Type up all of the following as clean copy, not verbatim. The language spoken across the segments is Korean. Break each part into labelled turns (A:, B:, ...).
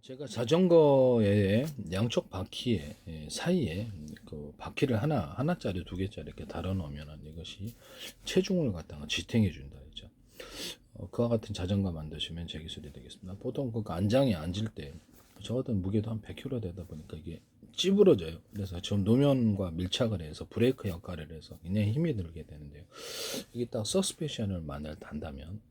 A: 제가 자전거의 양쪽 바퀴에 사이에 그 바퀴를 하나짜리 두 개짜리 이렇게 달아 놓으면 이것이 체중을 갖다가 지탱해 준다 했죠. 그와 같은 자전거 만드시면 제 기술이 되겠습니다. 보통 그 안장에 앉을 때 저 같은 무게도 한 100kg 되다 보니까 이게 찌부러져요. 그래서 좀 노면과 밀착을 해서 브레이크 역할을 해서 굉장히 힘이 들게 되는데요. 이게 딱 서스펜션을 만약 단다면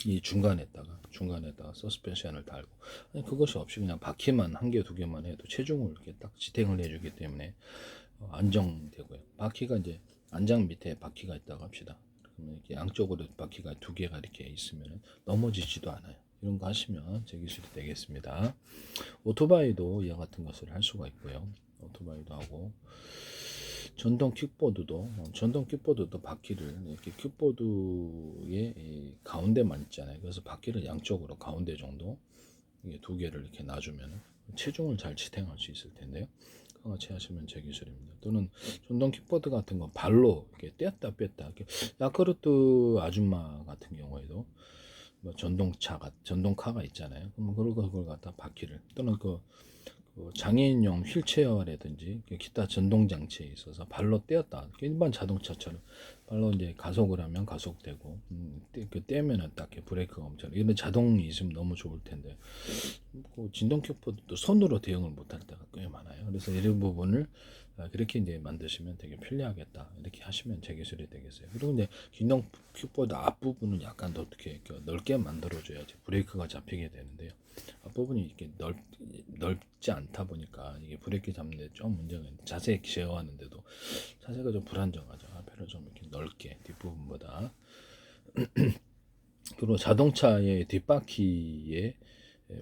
A: 이 중간에다가 서스펜션을 달고, 아니 그것이 없이 그냥 바퀴만 한 개 두 개만 해도 체중을 이렇게 딱 지탱을 해주기 때문에 안정되고요. 바퀴가 이제 안장 밑에 바퀴가 있다고 합시다. 그러면 이렇게 양쪽으로 바퀴가 두 개가 이렇게 있으면 넘어지지도 않아요. 이런 거 하시면 제 기술이 되겠습니다. 오토바이도 이와 같은 것을 할 수가 있고요. 오토바이도 하고 전동 킥보드도 바퀴를 이렇게 킥보드의 가운데만 있잖아요. 그래서 바퀴를 양쪽으로 가운데 정도 이게 두 개를 이렇게 놔주면 체중을 잘 지탱할 수 있을 텐데요. 같이 하시면 제 기술입니다. 또는 전동 킥보드 같은 거 발로 이렇게 떼었다 뺐다, 이렇게 야크르트 아줌마 같은 경우에도 뭐 전동카가 있잖아요. 그럼 그걸 갖다 바퀴를, 또는 그 장애인용 휠체어라든지 기타 전동 장치에 있어서 발로 떼었다, 일반 자동차처럼 발로 이제 가속을 하면 가속되고, 떼면은 딱 브레이크가 엄청, 이런 자동이 있으면 너무 좋을 텐데 그 진동 킥보드도 손으로 대응을 못할 때가 꽤 많아요. 그래서 이런 부분을 그렇게 이제 만드시면 되게 편리하겠다, 이렇게 하시면 제 기술이 되겠어요. 그리고 이제 진동 킥보드 앞부분은 약간 더 어떻게 넓게 만들어줘야지 브레이크가 잡히게 되는데요. 앞부분이 이렇게 넓지 않다 보니까 이게 브레이크 잡는데 좀 문제가 있는데, 자세 제어하는데도 자세가 좀 불안정하죠. 앞에를 좀 이렇게 넓게, 뒷부분보다. 그리고 자동차의 뒷바퀴에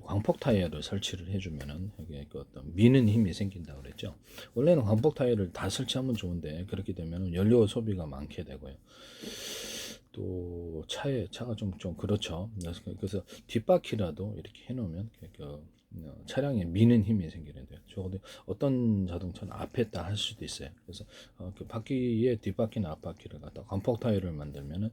A: 광폭 타이어를 설치를 해주면은 여기에 그 어떤 미는 힘이 생긴다고 그랬죠. 원래는 광폭 타이어를 다 설치하면 좋은데 그렇게 되면 연료 소비가 많게 되고요. 또 차가 좀 그렇죠. 그래서 뒷바퀴라도 이렇게 해놓으면 차량에 미는 힘이 생기는데요. 적어도 어떤 자동차는 앞에다 할 수도 있어요. 그래서 그 바퀴에 뒷바퀴나 앞바퀴를 갖다 광폭 타이어를 만들면은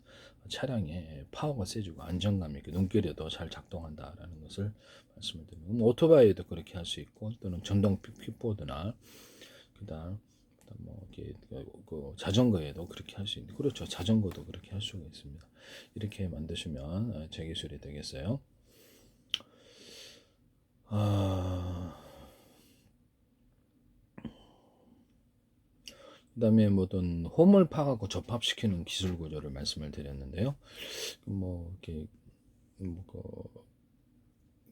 A: 차량에 파워가 세지고 안정감 있게 눈길에도 잘 작동한다라는 것을 말씀을 드립니다. 오토바이도 그렇게 할 수 있고, 또는 전동 킥보드나 그다음 뭐 이렇게 그 자전거에도 그렇게 할 수 있는, 그렇죠. 자전거도 그렇게 할 수가 있습니다. 이렇게 만드시면 제 기술이 되겠어요. 그다음에 뭐든 홈을 파갖고 접합시키는 기술 구조를 말씀을 드렸는데요. 뭐 이렇게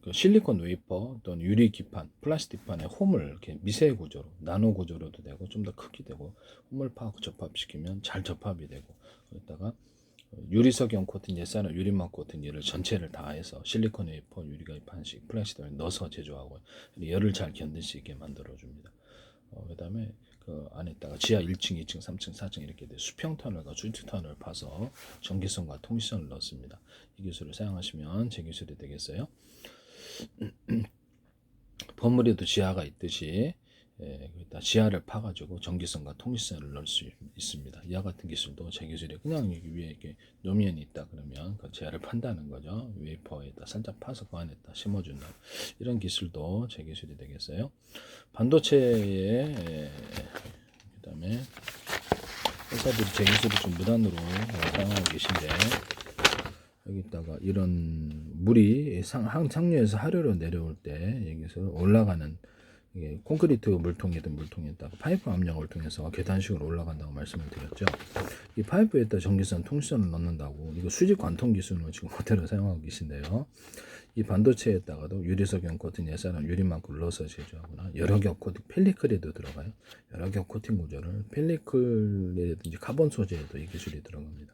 A: 그 실리콘 웨이퍼 또는 유리 기판, 플라스틱 판에 홈을 이렇게 미세 구조로, 나노 구조로도 되고 좀 더 크게 되고, 홈을 파고 접합시키면 잘 접합이 되고, 거기다가 유리석형 코팅, 옛사람 유리막 코팅, 얘를 전체를 다 해서 실리콘 웨이퍼, 유리 기판식, 플라스틱을 넣어서 제조하고 열을 잘 견딜 수 있게 만들어 줍니다. 그다음에 그 안에다가 지하 1층, 2층, 3층, 4층 이렇게 수평 터널과 주티 터널을 파서 전기선과 통신선을 넣습니다. 이 기술을 사용하시면 제 기술이 되겠어요. 건물에도 지하가 있듯이 거기다 지하를 파가지고 전기선과 통신선을 넣을 수 있습니다. 이와 같은 기술도 제 기술이, 그냥 위에 이렇게 노면이 있다 그러면 그 지하를 판다는 거죠. 웨이퍼에다 살짝 파서 그 안에다 심어준다. 이런 기술도 제 기술이 되겠어요. 반도체에 그다음에 회사들이 제 기술을 좀 무단으로 사용하고 계신데, 여기다가 이런 물이 상류에서 하류로 내려올 때 여기서 올라가는, 이게 콘크리트 물통이든 물통에다가 파이프 압력을 통해서 계단식으로 올라간다고 말씀을 드렸죠. 이 파이프에다 전기선, 통신선을 넣는다고, 이거 수직 관통 기술로 지금 그대로 사용하고 계신데요. 이 반도체에다가도 유리석형 코팅, 옛사람 유리막을 넣어서 제조하거나 여러 겹 코팅, 펠리클에도 들어가요. 여러 겹 코팅 구조를 펠리클이라든지 카본 소재에도 이 기술이 들어갑니다.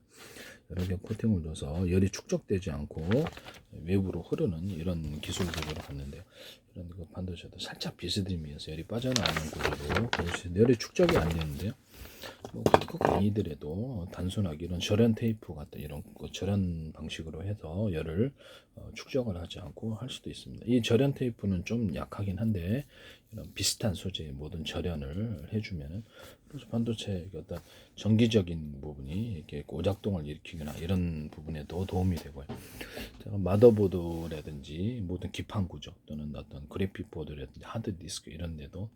A: 여러 겹 코팅을 넣어서 열이 축적되지 않고 외부로 흐르는 이런 기술 구조를 갖는데요. 이런 그 반도체도 살짝 비스듬히해서 열이 빠져나오는 구조로 열이 축적이 안 되는데요. 꼭 아니더라도 단순하게 이런 절연 테이프 같은 이런 절연 방식으로 해서 열을 축적을 하지 않고 할 수도 있습니다. 이 절연 테이프는 좀 약하긴 한데 이런 비슷한 소재의 모든 절연을 해주면은 그래서 반도체 어떤 정기적인 부분이 이렇게 오작동을 일으키거나 이런 부분에도 도움이 되고요. 제가 마더보드라든지 모든 기판 구조 또는 어떤 그래픽 보드라든지 하드 디스크 이런 데도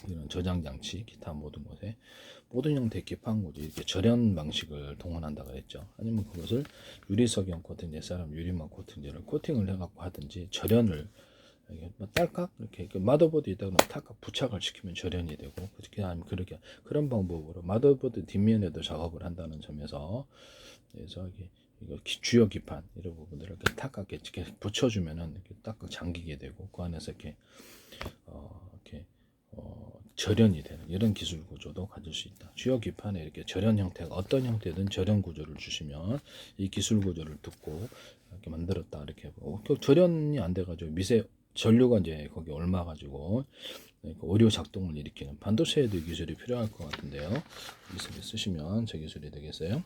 A: 이런 저장 장치, 기타 모든 것에 모든 형태의 기판 구조 이렇게 절연 방식을 동원한다고 했죠. 아니면 그것을 유리석형 코팅제, 사람 유리막 코팅제를 코팅을 해갖고 하든지 절연을 딸깍 이렇게 마더보드 있다 그러면 딸깍 부착을 시키면 절연이 되고 그렇게 하면 그렇게 그런 방법으로 마더보드 뒷면에도 작업을 한다는 점에서 그래서 이거 주요 기판 이런 부분들을 이렇게 탁 이렇게 붙여주면은 이렇게 딱 잠기게 되고 그 안에서 이렇게 절연이 되는 이런 기술 구조도 가질 수 있다. 주요 기판에 이렇게 절연 형태가 어떤 형태든 절연 구조를 주시면 이 기술 구조를 듣고 이렇게 만들었다 이렇게 그 절연이 안 돼가지고 미세 전류가 이제 거기 옮아가지고 오류 작동을 일으키는 반도체에도 이 기술이 필요할 것 같은데요. 기술을 쓰시면 제 기술이 되겠어요.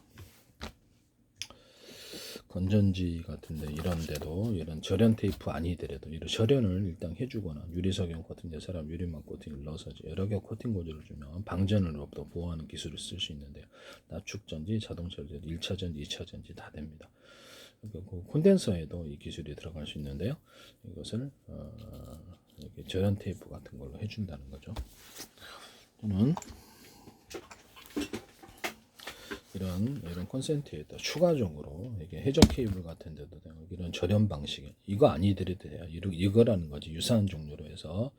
A: 건전지 같은데 이런데도 이런 절연 테이프 아니더라도 이런 절연을 일단 해주거나 유리석형 코팅제, 사람 유리막 코팅을 넣어서 여러 개 코팅 구조를 주면 방전으로부터 보호하는 기술을 쓸 수 있는데요. 납축전지, 자동차전지, 1차전지, 2차전지 다 됩니다. 그 콘덴서에도 이 기술이 들어갈 수 있는데요. 이것을 이렇게 절연 테이프 같은 걸로 해준다는 거죠. 또는 이런 콘센트에다 추가적으로 이게 해적 케이블 같은 데도 되고 이런 절연 방식 이거 아니더라도 돼요. 이거라는 거지 유사한 종류로 해서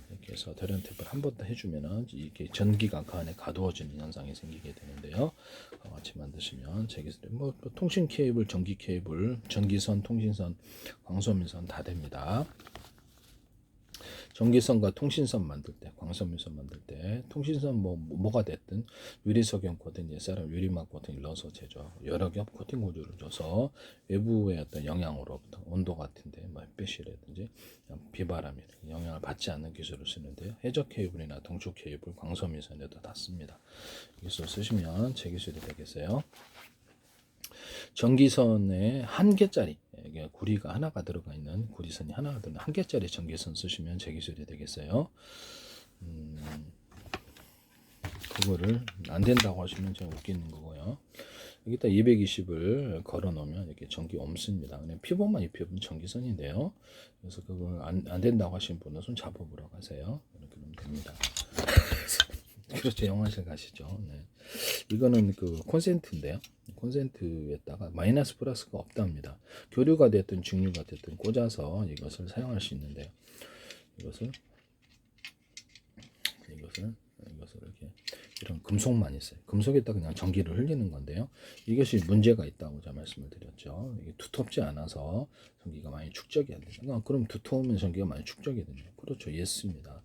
A: 이렇게 해서 절연 탭을 한 번 더 해주면은 이게 전기가 그 안에 가두어지는 현상이 생기게 되는데요. 같이 만드시면 제기술에 뭐 통신 케이블, 전기 케이블, 전기선, 통신선, 광소민선 다 됩니다. 전기선과 통신선 만들 때, 광선민선 만들 때, 통신선 뭐가 됐든 유리석형 코팅, 사람 유리막 코팅을 넣어서 제조 여러 겹 코팅 구조를 줘서 외부의 어떤 영향으로부터 온도 같은데, 뭐 햇빛이라든지 비바람이 영향을 받지 않는 기술을 쓰는데요. 해적 케이블이나 동축 케이블, 광선민선에도 다 씁니다. 기술 쓰시면 제 기술이 되겠어요. 전기선에 한 개짜리 구리가 하나가 들어가 있는 구리선이 하나가 들어가 한 개짜리 전기선 쓰시면 제 기술이 되겠어요. 그거를 안 된다고 하시면 제가 웃기는 거고요. 여기다 220을 걸어 놓으면 이렇게 전기 없습니다. 그냥 피봇만 입히면 전기선인데요. 그래서 그걸 안 된다고 하신 분은 손 잡아보러 가세요. 이렇게 하면 됩니다. 그렇죠. 영화실 가시죠. 네. 이거는 그 콘센트인데요. 콘센트에다가 마이너스 플러스가 없답니다. 교류가 됐든 직류가 됐든 꽂아서 이것을 사용할 수 있는데요. 이것을 이렇게 이런 금속만 있어요. 금속에다 그냥 전기를 흘리는 건데요. 이것이 문제가 있다고 제가 말씀을 드렸죠. 이게 두텁지 않아서 전기가 많이 축적이 안 되죠. 그럼 두터우면 전기가 많이 축적이 되죠. 그렇죠. 예스입니다.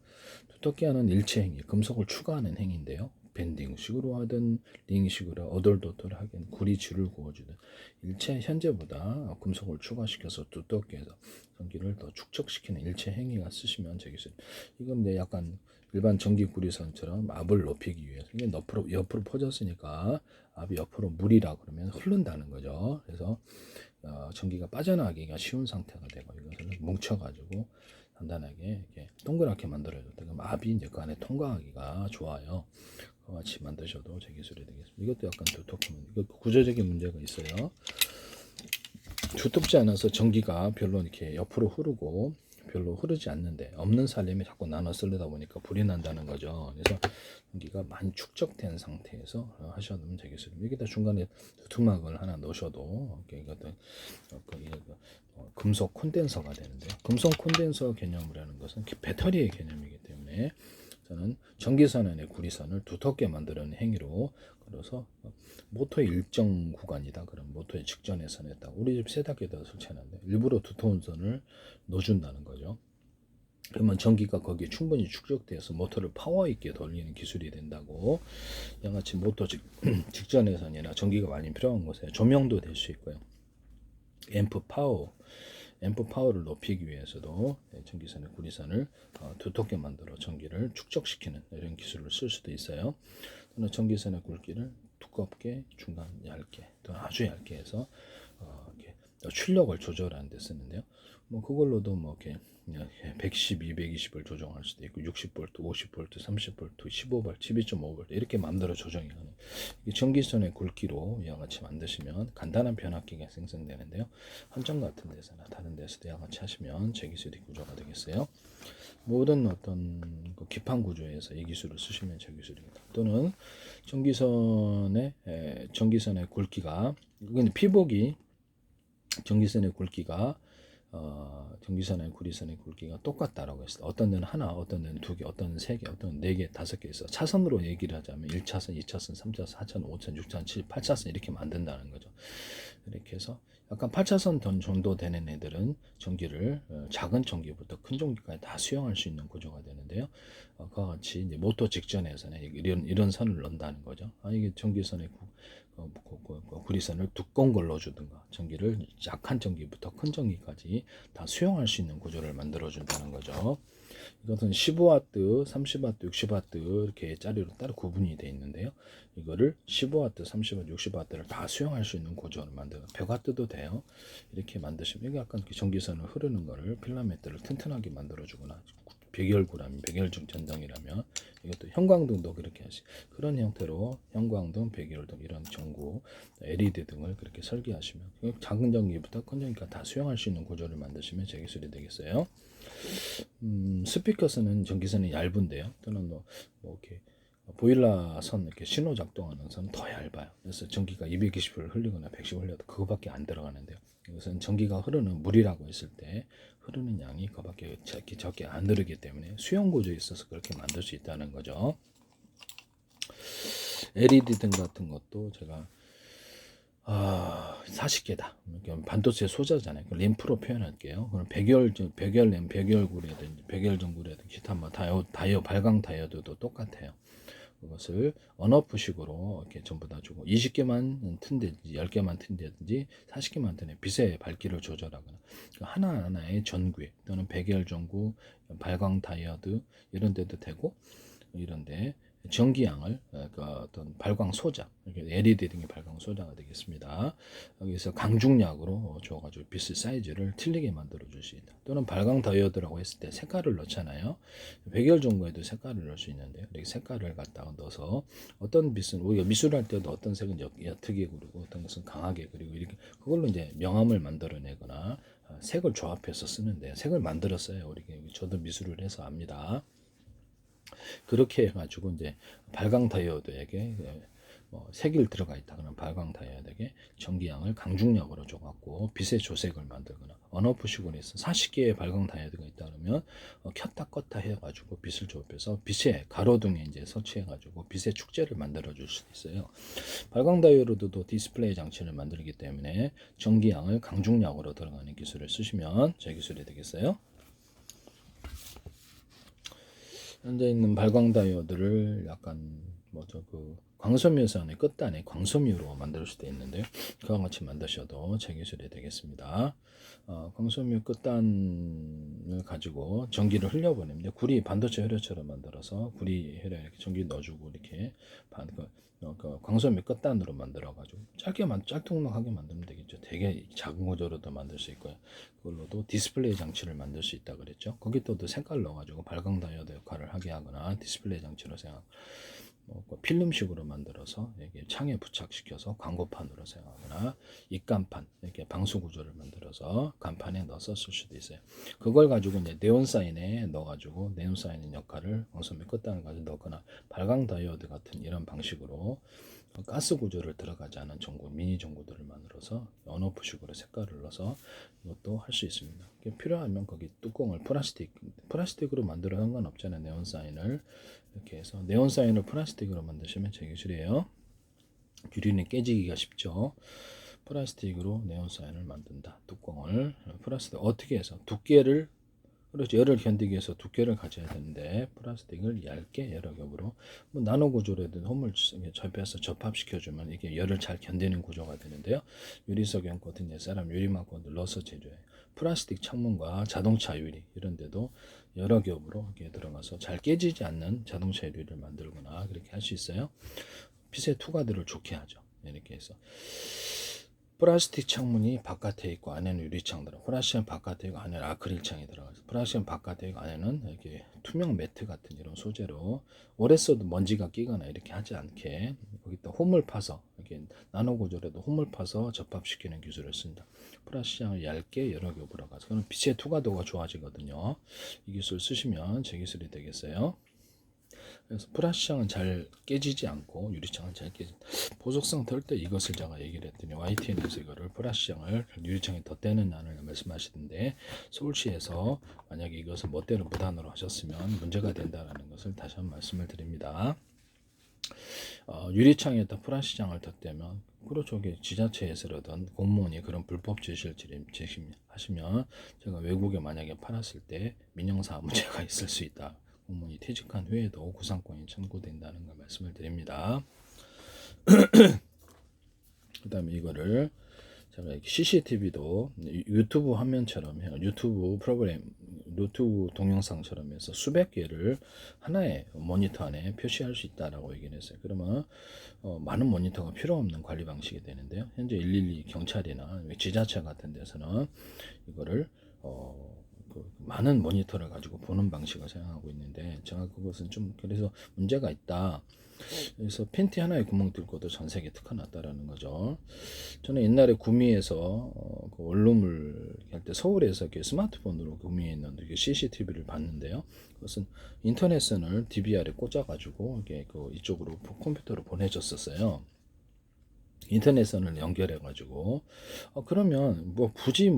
A: 두텁게 하는 일체 행위, 금속을 추가하는 행위인데요. 밴딩식으로 하든 링식으로 어덜도덜 하긴 구리 줄을 구워주든 일체 현재보다 금속을 추가시켜서 두텁게 해서 전기를 더 축적시키는 일체 행위가 쓰시면 되겠습니다. 이건 내 약간 일반 전기 구리선처럼 압을 높이기 위해서 이게 옆으로 퍼졌으니까 압이 옆으로 물이라 그러면 흐른다는 거죠. 그래서 전기가 빠져나가기가 쉬운 상태가 되고 이것을 뭉쳐가지고 단단하게 이렇게 동그랗게 만들어줘도 그럼 압이 이제 그 안에 통과하기가 좋아요. 같이 만드셔도 제 기술이 되겠습니다. 이것도 약간 두텁고 이거 구조적인 문제가 있어요. 두텁지 않아서 전기가 별로 이렇게 옆으로 흐르고 별로 흐르지 않는데 없는 살림에 자꾸 나눠 쓰려다 보니까 불이 난다는 거죠. 그래서 전기가 많이 축적된 상태에서 하셔도 되겠습니다. 여기다 중간에 두툼막을 하나 넣으셔도 이것도 금속 콘덴서가 되는데요. 금속 콘덴서 개념이라는 것은 배터리의 개념이기 때문에 저는 전기선 안에 구리선을 두텁게 만드는 행위로 그래서 모터의 일정 구간이다. 그럼 모터의 직전의 선에다 우리 집 세탁기에다 설치하는데 일부러 두터운 선을 넣어준다는 거죠. 그러면 전기가 거기에 충분히 축적돼서 모터를 파워 있게 돌리는 기술이 된다고. 양같이 모터 직전의 선이나 전기가 많이 필요한 곳에 조명도 될 수 있고요. 앰프 파워 앰프 파워를 높이기 위해서도 전기선의 구리선을 두텁게 만들어 전기를 축적시키는 이런 기술을 쓸 수도 있어요. 또는 전기선의 굵기를 두껍게, 중간 얇게, 또는 아주 얇게 해서 이렇게 출력을 조절하는 데 쓰는데요. 뭐 그걸로도 뭐 이렇게 110, 220을 조정할 수도 있고 60V, 50V, 30V, 15V, 12.5V 이렇게 마음대로 조정이 가능. 전기선의 굵기로 이와 같이 만드시면 간단한 변압기가 생성되는데요. 한정 같은 데서나 다른 데서도 이와 같이 하시면 제기술이 구조가 되겠어요. 모든 어떤 기판 구조에서 이 기술을 쓰시면 제기술입니다. 또는 전기선의 굵기가 이건 피복이 전기선의 굵기가 전기선의 구리선의 굵기가 똑같다라고 했어요. 어떤 데는 하나, 어떤 데는 두 개, 어떤 데는 세 개, 어떤 데는 네 개, 다섯 개 있어. 차선으로 얘기를 하자면 1차선, 2차선, 3차선, 4차선, 5차선, 6차선, 7, 8차선 이렇게 만든다는 거죠. 이렇게 해서 약간 8차선 정도 되는 애들은 전기를 작은 전기부터 큰 전기까지 다 수용할 수 있는 구조가 되는데요. 그와 같이 이제 모터 직전에서는 이런 선을 넣는다는 거죠. 이게 전기선의 구리선을 두꺼운 걸 넣어주든가 전기를 약한 전기부터 큰 전기까지 다 수용할 수 있는 구조를 만들어준다는 거죠. 이것은 15W, 30W, 60W 이렇게 짜리로 따로 구분이 되어 있는데요. 이거를 15W, 30W, 60W를 다 수용할 수 있는 구조를 만들어 100W도 돼요. 이렇게 만드시면 이게 약간 전기선을 흐르는 거를 필라멘트를 튼튼하게 만들어주거나 백열구라면 백열중 전등이라면 이것도 형광등도 그렇게 하시 그런 형태로 형광등, 백열등 이런 전구, LED 등을 그렇게 설계하시면 작은 전기부터 큰 전기까지 다 수용할 수 있는 구조를 만드시면 제기술이 되겠어요. 스피커선은 전기선이 얇은데요. 또는 뭐 이렇게 보일러 선 이렇게 신호 작동하는 선은 더 얇아요. 그래서 전기가 220을 흘리거나 110을 흘려도 그거밖에 안 들어가는데요. 이것은 전기가 흐르는 물이라고 했을 때 흐르는 양이 그거밖에 적게 안 들기 때문에 수용 구조에 있어서 그렇게 만들 수 있다는 거죠. LED 등 같은 것도 제가 40개다. 반도체 소자잖아요. 램프로 표현할게요. 그럼 백열램, 백열구라든지 백열전구라든지 기타 뭐 발광 다이오드도 똑같아요. 그것을 언오프식으로 이렇게 전부 다 주고 20개만 튼다든지 10개만 튼다든지 40개만 튼에 빛의 밝기를 조절하거나 하나하나의 전구에 또는 백열전구, 발광 다이오드 이런 데도 되고 이런데 전기양을 어떤 발광 소자, LED 등의 발광 소자가 되겠습니다. 여기서 강중약으로 줘가지고 빛의 사이즈를 틀리게 만들어 줄 수 있다. 또는 발광 다이오드라고 했을 때 색깔을 넣잖아요. 백열 전구에도 색깔을 넣을 수 있는데요. 이렇게 색깔을 갖다가 넣어서 어떤 빛은 우리가 미술할 때도 어떤 색은 옅게 그리고 어떤 것은 강하게 그리고 이렇게 그걸로 이제 명암을 만들어내거나 색을 조합해서 쓰는데 색을 만들었어요. 우리 저도 미술을 해서 압니다. 그렇게 해가지고 이제 발광 다이오드에게 색이 들어가 있다 그러면 발광 다이오드에게 전기양을 강중력으로 줘갖고 빛의 조색을 만들거나 언오프식으로 해서 40개의 발광 다이오드가 있다 그러면 켰다 껐다 해가지고 빛을 조합해서 빛의 가로등에 이제 설치해가지고 빛의 축제를 만들어 줄 수도 있어요. 발광 다이오드도 디스플레이 장치를 만들기 때문에 전기양을 강중력으로 들어가는 기술을 쓰시면 제 기술이 되겠어요. 현재 있는 발광 다이오드를 약간 광섬유선의 끝단에 광섬유로 만들 수도 있는데요. 그와 같이 만드셔도 제 기술이 되겠습니다. 광섬유 끝단을 가지고 전기를 흘려보냅니다. 구리 반도체 회로처럼 만들어서 구리 회로에 이렇게 전기 넣어주고 이렇게 광섬유 끝단으로 만들어가지고 짤뚱하게 만들면 되겠죠. 되게 작은 구조로도 만들 수 있고요. 그걸로도 디스플레이 장치를 만들 수 있다 그랬죠. 거기 또 색깔 넣어가지고 발광 다이오드 역할을 하게 하거나 디스플레이 장치로 생각. 필름식으로 만들어서 이렇게 창에 부착시켜서 광고판으로 사용하거나 입간판 이렇게 방수 구조를 만들어서 간판에 넣어서 쓸 수도 있어요. 그걸 가지고 이제 네온사인에 넣어가지고 네온사인의 역할을 광섬유 끝단을 가지고 넣거나 발광 다이오드 같은 이런 방식으로 가스 구조를 들어가지 않은 전구, 미니 전구들을 만들어서 언오프식으로 색깔을 넣어서 이것도 할 수 있습니다. 필요하면 거기 뚜껑을 플라스틱으로 만들어 상관없잖아요. 네온사인을 이렇게 해서 네온사인을 플라스틱으로 만드시면 제 기술이에요. 유리는 깨지기가 쉽죠. 플라스틱으로 네온사인을 만든다. 뚜껑을 플라스틱 어떻게 해서 두께를 그렇죠. 열을 견디기 위해서 두께를 가져야 되는데 플라스틱을 얇게 여러 겹으로 나노 구조로든 홈을 접해서 접합시켜주면 이게 열을 잘 견디는 구조가 되는데요. 유리석 연꽃은 옛사람 유리막고 눌러서 제조해요. 플라스틱 창문과 자동차 유리 이런 데도 여러 겹으로 이렇게 들어가서 잘 깨지지 않는 자동차 유리를 만들거나 그렇게 할 수 있어요. 빛의 투과들을 좋게 하죠. 이렇게 해서 플라스틱 창문이 바깥에 있고 안에는 유리창 들어. 플라스틱은 바깥에 있고 안에는 아크릴 창이 들어가서 플라스틱은 바깥에 있고 안에는 이렇게 투명 매트 같은 이런 소재로 오래 써도 먼지가 끼거나 이렇게 하지 않게 거기다 홈을 파서 이렇게 나노 구조로도 홈을 파서 접합시키는 기술을 쓴다. 플라스틱을 얇게 여러 겹으로 가서 그럼 빛의 투과도가 좋아지거든요. 이 기술 쓰시면 제 기술이 되겠어요. 그래서 플라스틱은 잘 깨지지 않고 유리창은 잘 깨진다. 보석성 털 때 이것을 제가 얘기를 했더니 YTN에서 이거를 플라스틱을 유리창에 덧대는 난을 말씀하시던데 서울시에서 만약에 이것을 멋대로 무단으로 하셨으면 문제가 된다는 것을 다시 한번 말씀을 드립니다. 유리창에다 플라스틱장을 덧대면 그렇죠. 지자체에서라든 공무원이 그런 불법 지시를 하시면 제가 외국에 만약에 팔았을 때 민형사업 문제가 있을 수 있다. 공무원이 퇴직한 후에도 구상권이 청구된다는 걸 말씀을 드립니다. 그 다음에 이거를 제가 이렇게 CCTV도 유튜브 화면처럼 해요. 유튜브 프로그램, 유튜브 동영상처럼 해서 수백 개를 하나의 모니터 안에 표시할 수 있다라고 얘기를 했어요. 그러면 많은 모니터가 필요 없는 관리 방식이 되는데요. 현재 112 경찰이나 지자체 같은 데서는 이거를 많은 모니터를 가지고 보는 방식을 사용하고 있는데 제가 그것은 좀 그래서 문제가 있다. 그래서 팬티 하나에 구멍 뚫고도 전 세계 특허났다라는 거죠. 저는 옛날에 구미에서 그 원룸을 할 때 서울에서 이렇게 스마트폰으로 구미했는 CCTV를 봤는데요. 그것은 인터넷선을 DVR에 꽂아가지고 이렇게 이쪽으로 컴퓨터로 보내줬었어요. 인터넷선을 연결해가지고 그러면 뭐 굳이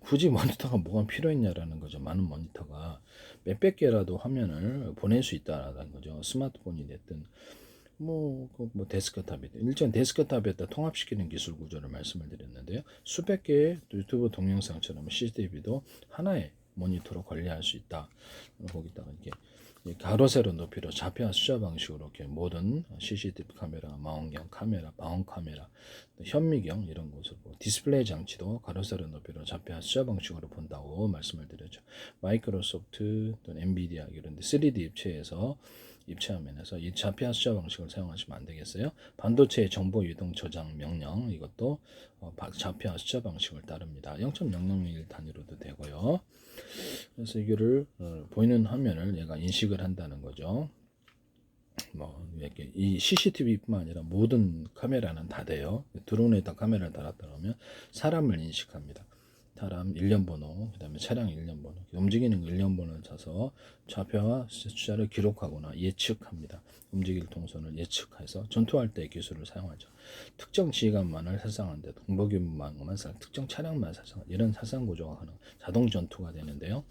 A: 굳이 모니터가 뭐가 필요했냐라는 거죠. 많은 모니터가 몇백 개라도 화면을 보낼 수 있다라는 거죠. 스마트폰이 됐든 뭐 데스크탑이든 일전 데스크탑에다 통합시키는 기술 구조를 말씀을 드렸는데요. 수백 개의 유튜브 동영상처럼 CCTV도 하나의 모니터로 관리할 수 있다. 거기다가 이렇게 가로 세로 높이로 좌표와 숫자 방식으로 이렇게 모든 CCTV 카메라, 망원경 카메라, 방음 카메라, 현미경 이런 것으로 디스플레이 장치도 가로 세로 높이로 좌표와 숫자 방식으로 본다고 말씀을 드렸죠. 마이크로소프트 또 엔비디아 이런 데 3D 입체에서 입체화면에서 이 좌표와 숫자 방식을 사용하시면 안 되겠어요. 반도체 정보 이동 저장 명령 이것도 좌표와 숫자 방식을 따릅니다. 0.001 단위로도 되고요. 그래서 이거를 보이는 화면을 얘가 인식을 한다는 거죠. 뭐 이렇게 이 CCTV뿐만 아니라 모든 카메라는 다 돼요. 드론에다 카메라를 달았다 그러면 사람을 인식합니다. 사람 일련 번호, 그 다음에 차량 일련 번호, 움직이는 일련 번호를 쳐서 좌표와 숫자를 기록하거나 예측합니다. 움직일 동선을 예측해서 전투할 때 기술을 사용하죠. 특정 지휘관만을 살상하는데 동보기만만 특정 차량만 살상 이런 살상 구조가 가능 자동 전투가 되는데요.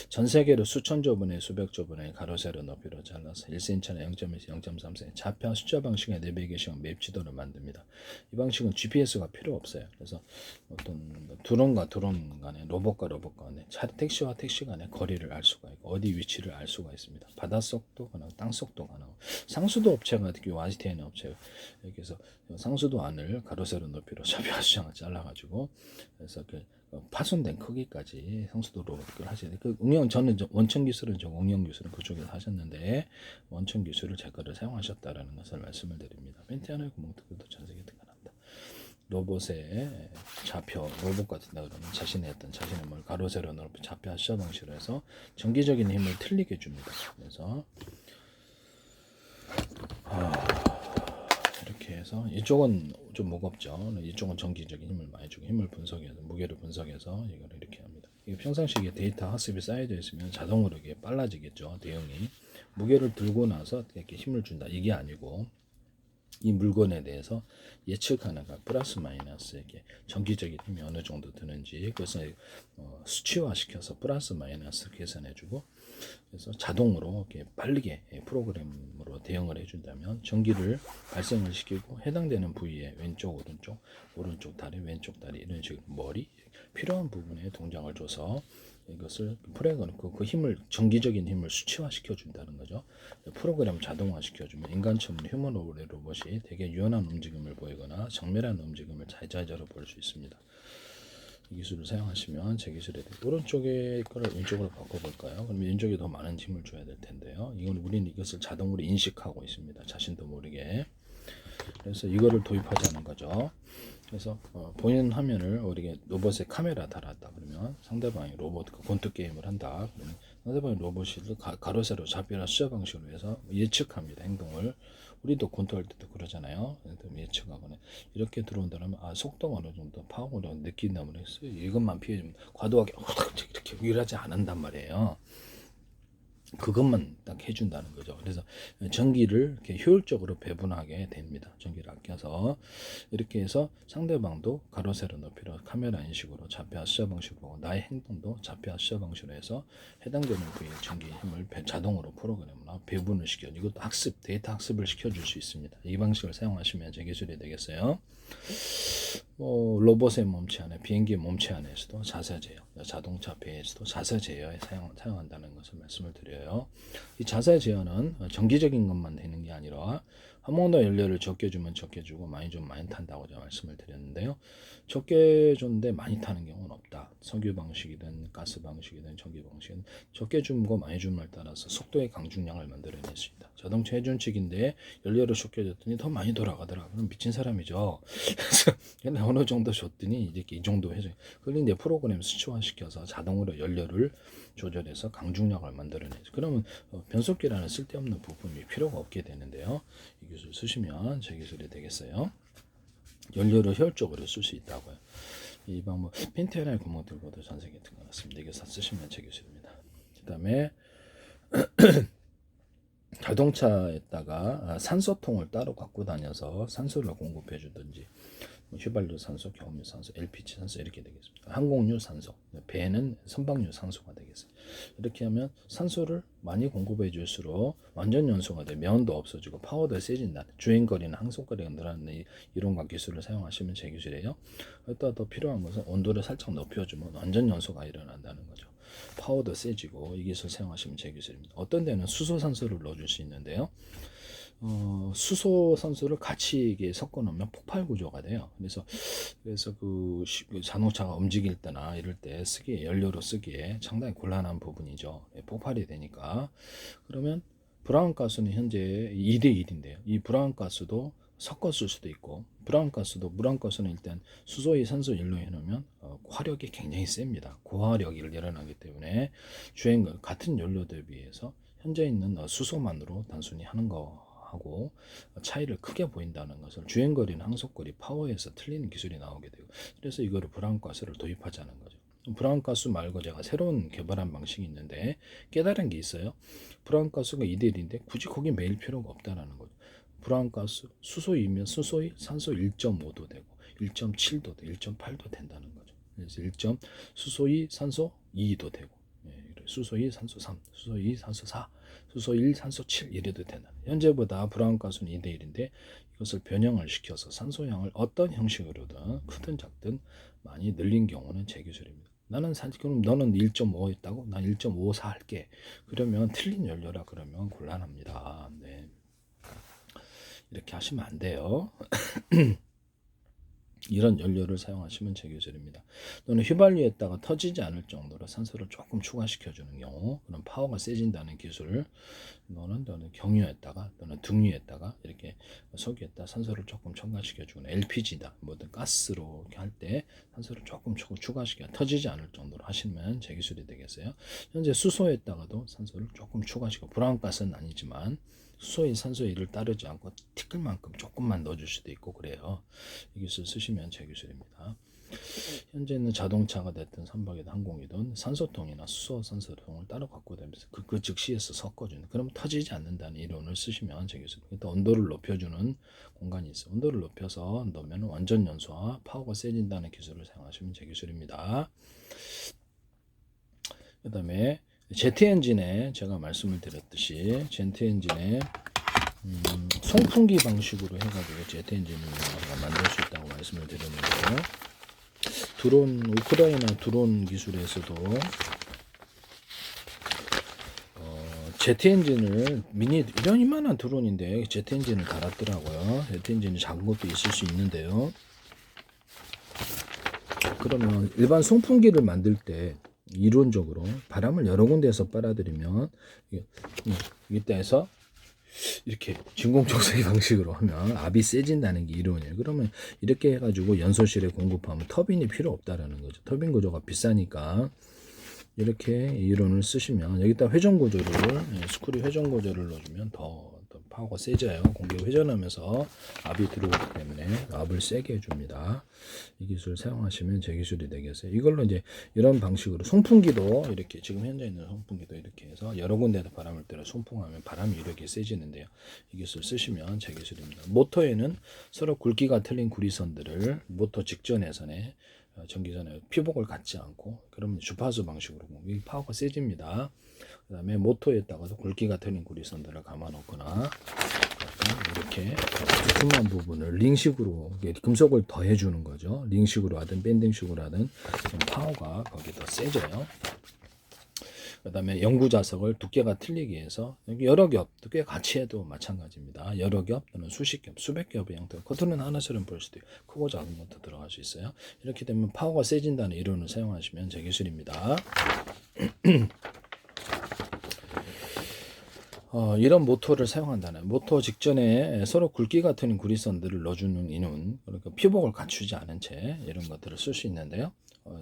A: 전 세계로 수천조 분의 수백조 분의 가로 세로 높이로 잘라서 1cm나 0.1에서 0.3cm 좌표 숫자 방식의 내비게이션 맵 지도를 만듭니다. 이 방식은 GPS가 필요 없어요. 그래서 어떤 드론과 드론 간에 로봇과 로봇 간에 택시와 택시 간의 거리를 알 수가 있고 어디 위치를 알 수가 있습니다. 바닷속도 가능하고 땅속도 가능하고 상수도 업체가 특히 YTN 업체 여기서 상수도 안을 가로 세로 높이로 좌표 수장을 잘라가지고 그래서 파손된 크기까지 상수도 로봇을 하셔야 돼요. 저는 원천 기술은 응용 기술은 그쪽에서 하셨는데 원천 기술을 제 거를 사용하셨다라는 것을 말씀을 드립니다. 멘트 하나의 구멍 뚫고도 전 세계 특허난다. 로봇의 좌표 로봇 같은다 그러면 자신의 뭘 가로 세로 높이 좌표 숫자 방식으로 해서 정기적인 힘을 틀리게 줍니다. 그래서 이렇게 해서 이쪽은 좀 무겁죠. 이쪽은 정기적인 힘을 많이 주고 힘을 분석해서 무게를 분석해서 이걸 이렇게 합니다. 이게 평상시에 데이터 학습이 쌓여져 있으면 자동으로 이게 빨라지겠죠. 대응이 무게를 들고 나서 이렇게 힘을 준다 이게 아니고 이 물건에 대해서 예측하는 것 플러스 마이너스 이렇게 정기적인 힘이 어느 정도 드는지 그것을 수치화시켜서 플러스 마이너스 계산해주고 그래서 자동으로 이렇게 빠르게 프로그램으로 대응을 해준다면 전기를 발생을 시키고 해당되는 부위에 왼쪽 오른쪽 다리 왼쪽 다리 이런 식으로 머리 필요한 부분에 동작을 줘서 이것을 프로그램 그 힘을 정기적인 힘을 수치화시켜 준다는 거죠. 프로그램 자동화시켜 주면 인간처럼 휴머노블 로봇이 되게 유연한 움직임을 보이거나 정밀한 움직임을 자유자재로 볼 수 있습니다. 이 기술을 사용하시면 제 기술에 대해 오른쪽에 거를 왼쪽으로 바꿔볼까요? 그럼 왼쪽에 더 많은 힘을 줘야 될 텐데요. 이건 우리는 이것을 자동으로 인식하고 있습니다. 자신도 모르게. 그래서 이거를 도입하자는 거죠. 그래서 보이는 화면을 우리가 로봇에 카메라 달았다 그러면 상대방이 로봇 권투 게임을 한다 그러면 상대방의 로봇이 가로 세로 좌표나 숫자 방식으로 해서 예측합니다. 행동을. 우리도 권투할 때도 그러잖아요. 예측하거나 이렇게 들어온다면 속도가 어느 정도 파워를 느낀다면 했어요. 이것만 피해주면 과도하게 이렇게 일하지 않는단 말이에요. 그것만 딱 해준다는 거죠. 그래서 전기를 이렇게 효율적으로 배분하게 됩니다. 전기를 아껴서 이렇게 해서 상대방도 가로 세로 높이로 카메라 인식으로 좌표와 숫자 방식으로 보고 나의 행동도 좌표와 숫자 방식으로 해서 해당되는 부위의 전기 힘을 자동으로 프로그램으로 배분을 시켜. 이것도 학습 데이터 학습을 시켜줄 수 있습니다. 이 방식을 사용하시면 제 기술이 되겠어요. 로봇의 몸체 안에 비행기의 몸체 안에서도 자세 제어, 자동차 배에서도 자세 제어에 사용한다는 것을 말씀을 드려요. 이 자세 제어는 정기적인 것만 되는 게 아니라 한 번 더 연료를 적게 주면 적게 주고 많이 주면 많이 탄다고 제가 말씀을 드렸는데요. 적게 줬는데 많이 타는 경우는 없다. 석유 방식이든 가스 방식이든 전기 방식이든 적게 준 거 많이 준 말 따라서 속도의 강중량을 만들어낼 수 있다. 자동차 회전칙인데 연료를 적게 줬더니 더 많이 돌아가더라. 그럼 미친 사람이죠. 그래서 어느 정도 줬더니 이렇게 이 정도 회전. 그걸 이제 프로그램 수치화시켜서 자동으로 연료를 조절해서 강중량을 만들어내죠. 그러면 변속기라는 쓸데없는 부품이 필요가 없게 되는데요. 이 기술 쓰시면 제 기술이 되겠어요. 연료를 효율적으로 쓸 수 있다고요. 이 방법 핀테라의 구멍들보다 전세계 같은 것 같습니다. 이거 쓰시면 제 기술입니다. 그 다음에 자동차에다가 산소통을 따로 갖고 다녀서 산소를 공급해 주든지 휘발유 산소, 경유 산소, LPG 산소 이렇게 되겠습니다. 항공유 산소, 배는 선박유 산소가 되겠어요. 이렇게 하면 산소를 많이 공급해 줄수록 완전 연소가 돼 면도 없어지고 파워도 세진다. 주행거리는 항속거리가 늘어나는 이론과 기술을 사용하시면 제 기술이에요. 또 더 필요한 것은 온도를 살짝 높여주면 완전 연소가 일어난다는 거죠. 파워도 세지고 이 기술 사용하시면 제 기술입니다. 어떤 데는 수소산소를 넣어줄 수 있는데요. 수소 산소를 같이 이게 섞어 놓으면 폭발 구조가 돼요. 그래서 그 자동차가 움직일 때나 이럴 때 쓰기에 연료로 쓰기에 상당히 곤란한 부분이죠. 폭발이 되니까. 그러면 브라운가스는 현재 2대 1인데요. 이 브라운가스도 섞어 쓸 수도 있고 브라운가스는 일단 수소의 산소 연료에 넣으면 화력이 굉장히 셉니다. 고화력이 일어나기 때문에 주행 같은 연료들에 비해서 현재 있는 수소만으로 단순히 하는 거 하고 차이를 크게 보인다는 것을 주행거리는 항속거리 파워에서 틀리는 기술이 나오게 되고 그래서 이거를 브라운가스를 도입하자는 거죠. 브라운가스 말고 제가 새로운 개발한 방식이 있는데 깨달은 게 있어요. 브라운가스가 2대 1인데 굳이 거기 매일 필요가 없다는 거죠. 브라운가스 수소이면 수소의 산소 1.5도 되고 1.7도 되고 1.8도 된다는 거죠. 그래서 수소의 산소 2도 되고 수소의 산소 3, 수소의 산소 4, 수소 1, 산소 7 이래도 된다. 현재보다 브라운가스는 2대 1인데 이것을 변형을 시켜서 산소량을 어떤 형식으로든 크든 작든 많이 늘린 경우는 제 기술입니다. 그럼 너는 1.5 했다고? 난 1.54 할게. 그러면 틀린 연료라 그러면 곤란합니다. 네. 이렇게 하시면 안 돼요. 이런 연료를 사용하시면 제 기술입니다. 또는 휘발유에다가 터지지 않을 정도로 산소를 조금 추가시켜주는 경우 그런 파워가 세진다는 기술 너는 경유에다가 또는 등유에다가 이렇게 석유에다 산소를 조금 첨가시켜주는 LPG다 뭐든 가스로 할 때 산소를 조금 추가시켜 터지지 않을 정도로 하시면 제 기술이 되겠어요. 현재 수소에다가도 산소를 조금 추가시켜 브라운가스는 아니지만 수소의 산소의 일을 따르지 않고 티끌만큼 조금만 넣어줄 수도 있고 그래요. 이 기술 쓰시면 제 기술입니다. 현재는 자동차가 됐든 선박이든 항공이든 산소통이나 수소 산소통을 따로 갖고 다니면서 그 즉시에서 섞어주는 그럼 터지지 않는다는 이론을 쓰시면 제 기술입니다. 또 온도를 높여주는 공간이 있어요. 온도를 높여서 넣으면 완전 연소와 파워가 세진다는 기술을 사용하시면 제 기술입니다. 그 다음에 제트 엔진에 제가 말씀을 드렸듯이 제트 엔진에 송풍기 방식으로 해가지고 제트 엔진을 만들 수 있다고 말씀을 드렸는데요. 우크라이나 드론 기술에서도 제트 엔진을 이런 이만한 드론인데 제트 엔진을 달았더라고요. 제트 엔진이 작은 것도 있을 수 있는데요. 그러면 일반 송풍기를 만들 때 이론적으로 바람을 여러 군데에서 빨아들이면 이때에서 이렇게 진공청소기 방식으로 하면 압이 세진다는 게 이론이에요. 그러면 이렇게 해가지고 연소실에 공급하면 터빈이 필요 없다라는 거죠. 터빈 구조가 비싸니까 이렇게 이론을 쓰시면 여기다 회전 구조를 스크류 회전 구조를 넣어주면 더 파워가 세져요. 공기가 회전하면서 압이 들어오기 때문에 압을 세게 해줍니다. 이 기술 사용하시면 제 기술이 되겠어요. 이걸로 이제 이런 방식으로 송풍기도 이렇게 지금 현재 있는 송풍기도 이렇게 해서 여러 군데에다 바람을 때려 송풍하면 바람이 이렇게 세지는데요. 이 기술 쓰시면 제 기술입니다. 모터에는 서로 굵기가 틀린 구리선들을 모터 직전에선에 전기선에 피복을 갖지 않고 그러면 주파수 방식으로 이 파워가 세집니다. 그 다음에 모터에다가도 굵기가 틀린 구리선들을 감아 놓거나 이렇게 두툼한 부분을 링식으로 금속을 더해 주는 거죠. 링식으로 하든 밴딩식으로 하든 파워가 거기 더 세져요. 그 다음에 영구 자석을 두께가 틀리게 해서 여러 겹 두께 같이 해도 마찬가지입니다. 여러 겹 또는 수십 겹 수백 겹의 형태 겉으로는 하나처럼 보일 수도 있고 크고 작은 것도 들어갈 수 있어요. 이렇게 되면 파워가 세진다는 이론을 사용하시면 제 기술입니다. 이런 모터를 사용한다는 모터 직전에 서로 굵기가 틀린 구리선들을 넣어주는 이는 그러니까 피복을 갖추지 않은 채 이런 것들을 쓸 수 있는데요.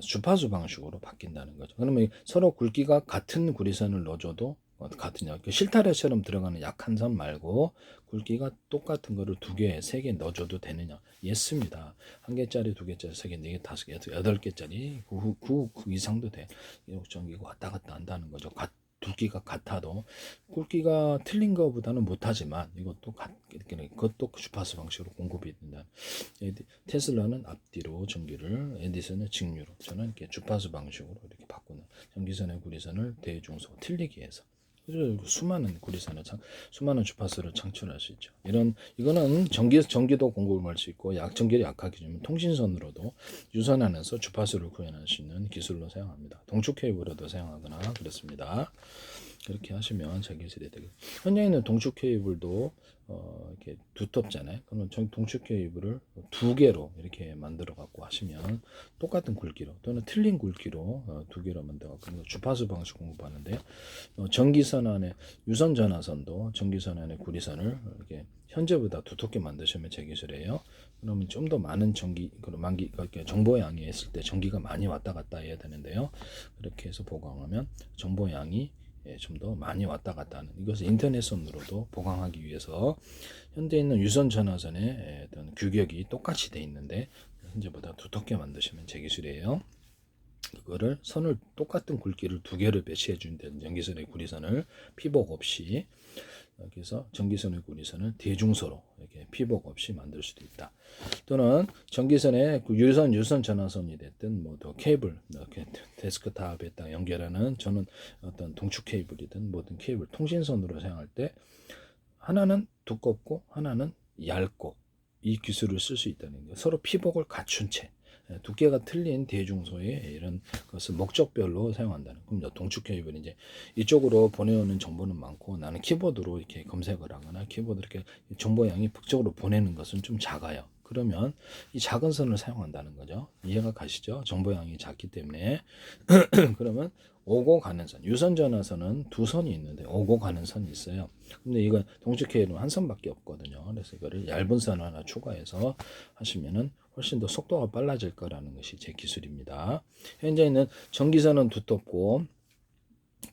A: 주파수 방식으로 바뀐다는 거죠. 그러면 서로 굵기가 같은 구리선을 넣어줘도 같은 실타래처럼 들어가는 약한 선 말고 굵기가 똑같은 거를 2개, 3개 넣어줘도 되느냐? 예습니다. 1개짜리, 2개짜리, 3개, 4개, 5개, 8개짜리 그 이상도 돼. 전기가 왔다 갔다 한다는 거죠. 굵기가 같아도 굵기가 틀린 것보다는 못하지만 그것도 주파수 방식으로 공급이 된다. 테슬라는 앞뒤로 전기를, 에디슨은 직류로, 저는 이렇게 주파수 방식으로 이렇게 바꾸는 전기선의 구리선을 대중소 틀리게 해서 수많은 구리선을 수많은 주파수를 창출할 수 있죠. 이거는 전기도 공급할 수 있고 전기를 약하게 주면 통신선으로도 유선안에서 주파수를 구현할 수 있는 기술로 사용합니다. 동축 케이블로도 사용하거나 그렇습니다. 그렇게 하시면 제 기술이 되겠습니다. 현재 있는 동축 케이블도 이렇게 두텁잖아요. 그러면 동축 케이블을 2개로 이렇게 만들어 갖고 하시면 똑같은 굵기로 또는 틀린 굵기로 2개로 만들어 갖고 주파수 방식 공급하는데요. 전기선 안에 유선 전화선도 전기선 안에 구리선을 이렇게 현재보다 두텁게 만드시면 제 기술이에요. 그러면 좀 더 많은 정보양이 있을 때 전기가 많이 왔다 갔다 해야 되는데요. 그렇게 해서 보강하면 정보양이 좀 더 많이 왔다 갔다 하는 이것을 인터넷선으로도 보강하기 위해서 현재 있는 유선 전화선의 어떤 규격이 똑같이 돼 있는데 현재보다 두텁게 만드시면 제 기술이에요. 그거를 선을 똑같은 굵기를 2개를 배치해 준다는 전기선의 구리선을 피복 없이 여기서 전기선의 구리선을 대중소로 이렇게 피복 없이 만들 수도 있다. 또는 전기선의 유선 전화선이 됐든 또 케이블 이렇게 데스크탑에다 연결하는 저는 어떤 동축 케이블이든 모든 케이블 통신선으로 사용할 때 하나는 두껍고 하나는 얇고 이 기술을 쓸 수 있다는 거예요. 서로 피복을 갖춘 채 두께가 틀린 대중소의 이런 것을 목적별로 사용한다는. 그럼 동축 케이블이 이제 이쪽으로 보내오는 정보는 많고 나는 키보드로 이렇게 검색을 하거나 키보드 이렇게 정보량이 북쪽으로 보내는 것은 좀 작아요. 그러면 이 작은 선을 사용한다는 거죠. 이해가 가시죠? 정보량이 작기 때문에 그러면 오고 가는 선, 유선 전화선은 2선이 있는데 오고 가는 선이 있어요. 근데 이건 동축 케이블은 한 선밖에 없거든요. 그래서 이거를 얇은 선 하나 추가해서 하시면은 훨씬 더 속도가 빨라질 거라는 것이 제 기술입니다. 현재는 전기선은 두텁고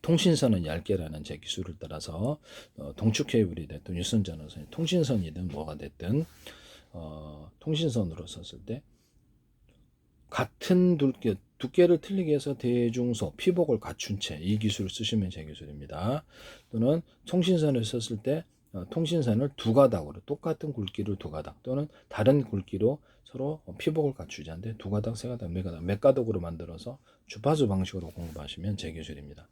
A: 통신선은 얇게라는 제 기술을 따라서 동축 케이블이 됐든 유선 전화선이 통신선이든 뭐가 됐든 통신선으로 썼을 때 같은 두께를 틀리게 해서 대중소, 피복을 갖춘 채 이 기술을 쓰시면 제 기술입니다. 또는 통신선을 썼을 때 통신선을 2가닥으로 똑같은 굵기를 2가닥 또는 다른 굵기로 서로 피복을 갖추지 않는데 2가닥, 3가닥, 몇 가닥으로 만들어서 주파수 방식으로 공급하시면 제 기술입니다.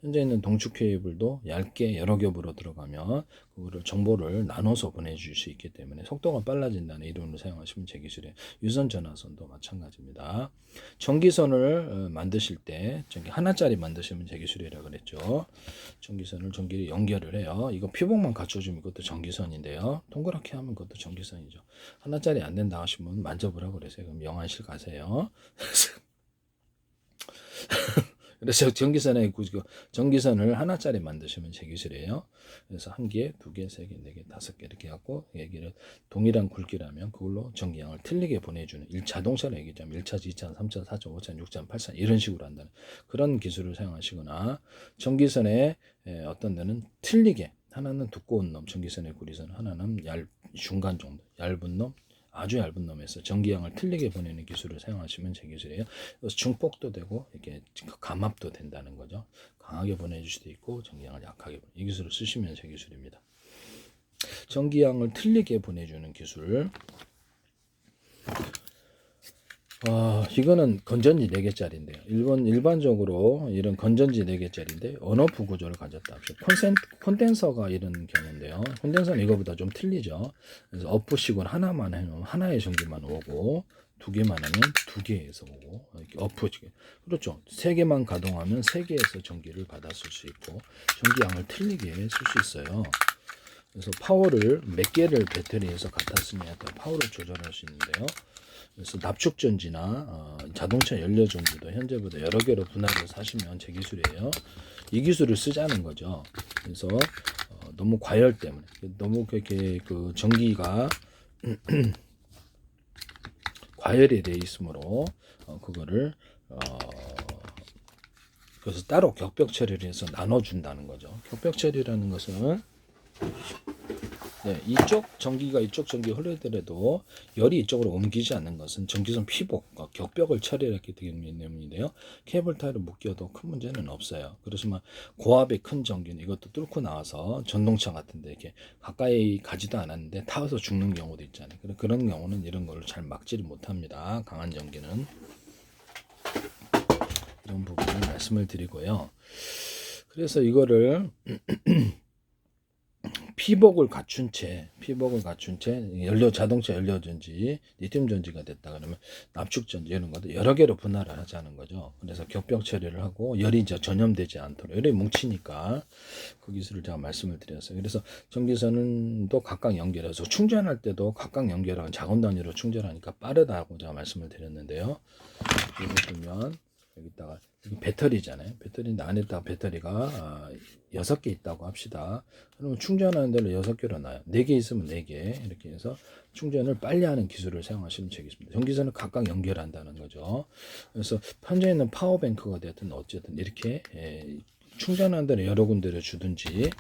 A: 현재 있는 동축 케이블도 얇게 여러 겹으로 들어가면 그거를 정보를 나눠서 보내줄 수 있기 때문에 속도가 빨라진다는 이론을 사용하시면 제 기술이에요. 유선 전화선도 마찬가지입니다. 전기선을 만드실 때 전기 하나짜리 만드시면 제 기술이라고 그랬죠. 전기를 연결을 해요. 이거 피복만 갖춰주면 이것도 전기선인데요. 동그랗게 하면 그것도 전기선이죠. 하나짜리 안 된다 하시면 한번 만져보라고 그러세요. 그럼 영안실 가세요. 그래서 전기선을 하나짜리 만드시면 제 기술이에요. 그래서 1개, 2개, 3개, 4개, 5개 이렇게 갖고 얘기를 동일한 굵기라면 그걸로 전기양을 틀리게 보내주는 자동차로 얘기하자면 1차전, 2차전, 3차전, 4차전, 5차전, 6차전, 8차전 이런 식으로 한다는 그런 기술을 사용하시거나 전기선에 어떤 데는 틀리게 하나는 두꺼운 놈, 전기선의 구리선, 하나는 중간 정도, 얇은 놈, 아주 얇은 놈에서 전기양을 틀리게 보내는 기술을 사용하시면 제 기술이에요. 그래서 중폭도 되고 이렇게 감압도 된다는 거죠. 강하게 보내줄 수도 있고 전기양을 약하게 이 기술을 쓰시면 제 기술입니다. 전기양을 틀리게 보내주는 기술. 이거는 건전지 4개짜리인데요. 일반적으로 이런 건전지 4개짜리인데 언오프 구조를 가졌다. 콘덴서가 이런 경우인데요. 콘덴서는 이거보다 좀 틀리죠. 그래서 오프식으로 하나만 해놓으면 하나의 전기만 오고 2개만 하면 2개에서 오고 이렇게 오프식. 그렇죠. 3개만 가동하면 3개에서 전기를 받았을 수 있고 전기양을 틀리게 쓸 수 있어요. 그래서 파워를 몇 개를 배터리에서 갖다 쓰냐에 따라 파워를 조절할 수 있는데요. 그래서 납축전지나 자동차 연료전지도 현재보다 여러 개로 분할해서 사시면 제 기술이에요. 이 기술을 쓰자는 거죠. 그래서 너무 과열 때문에 너무 그렇게 그 전기가 과열이 돼 있으므로 그거를 그래서 따로 격벽 처리를 해서 나눠준다는 거죠. 격벽 처리라는 것은 이쪽 전기가 흐르더라도 열이 이쪽으로 옮기지 않는 것은 전기선 피복, 격벽을 처리했기 때문인데요. 케이블 타이로 묶여도 큰 문제는 없어요. 그렇지만 고압의 큰 전기는 이것도 뚫고 나와서 전동차 같은데 이렇게 가까이 가지도 않았는데 타서 죽는 경우도 있잖아요. 그런 경우는 이런 걸 잘 막지를 못합니다. 강한 전기는. 이런 부분을 말씀을 드리고요. 그래서 이거를 피복을 갖춘 채 자동차 연료전지, 리튬 전지가 됐다 그러면 납축전지 이런 것도 여러 개로 분할을 하자는 거죠. 그래서 격벽 처리를 하고 열이 전염되지 않도록 열이 뭉치니까 그 기술을 제가 말씀을 드렸어요. 그래서 전기선도 각각 연결해서 충전할 때도 각각 연결하고 작은 단위로 충전하니까 빠르다고 제가 말씀을 드렸는데요. 여기 보면 여기다가 배터리잖아요. 배터리인데 안에다가 배터리가 6개 있다고 합시다. 그러면 충전하는 데를 6개로 놔요. 4개 있으면 4개 이렇게 해서 충전을 빨리 하는 기술을 사용하시면 되겠습니다. 전기선을 각각 연결한다는 거죠. 그래서 편져 있는 파워뱅크가 됐든 어쨌든 이렇게 충전하는 데를 여러 군데를 주든지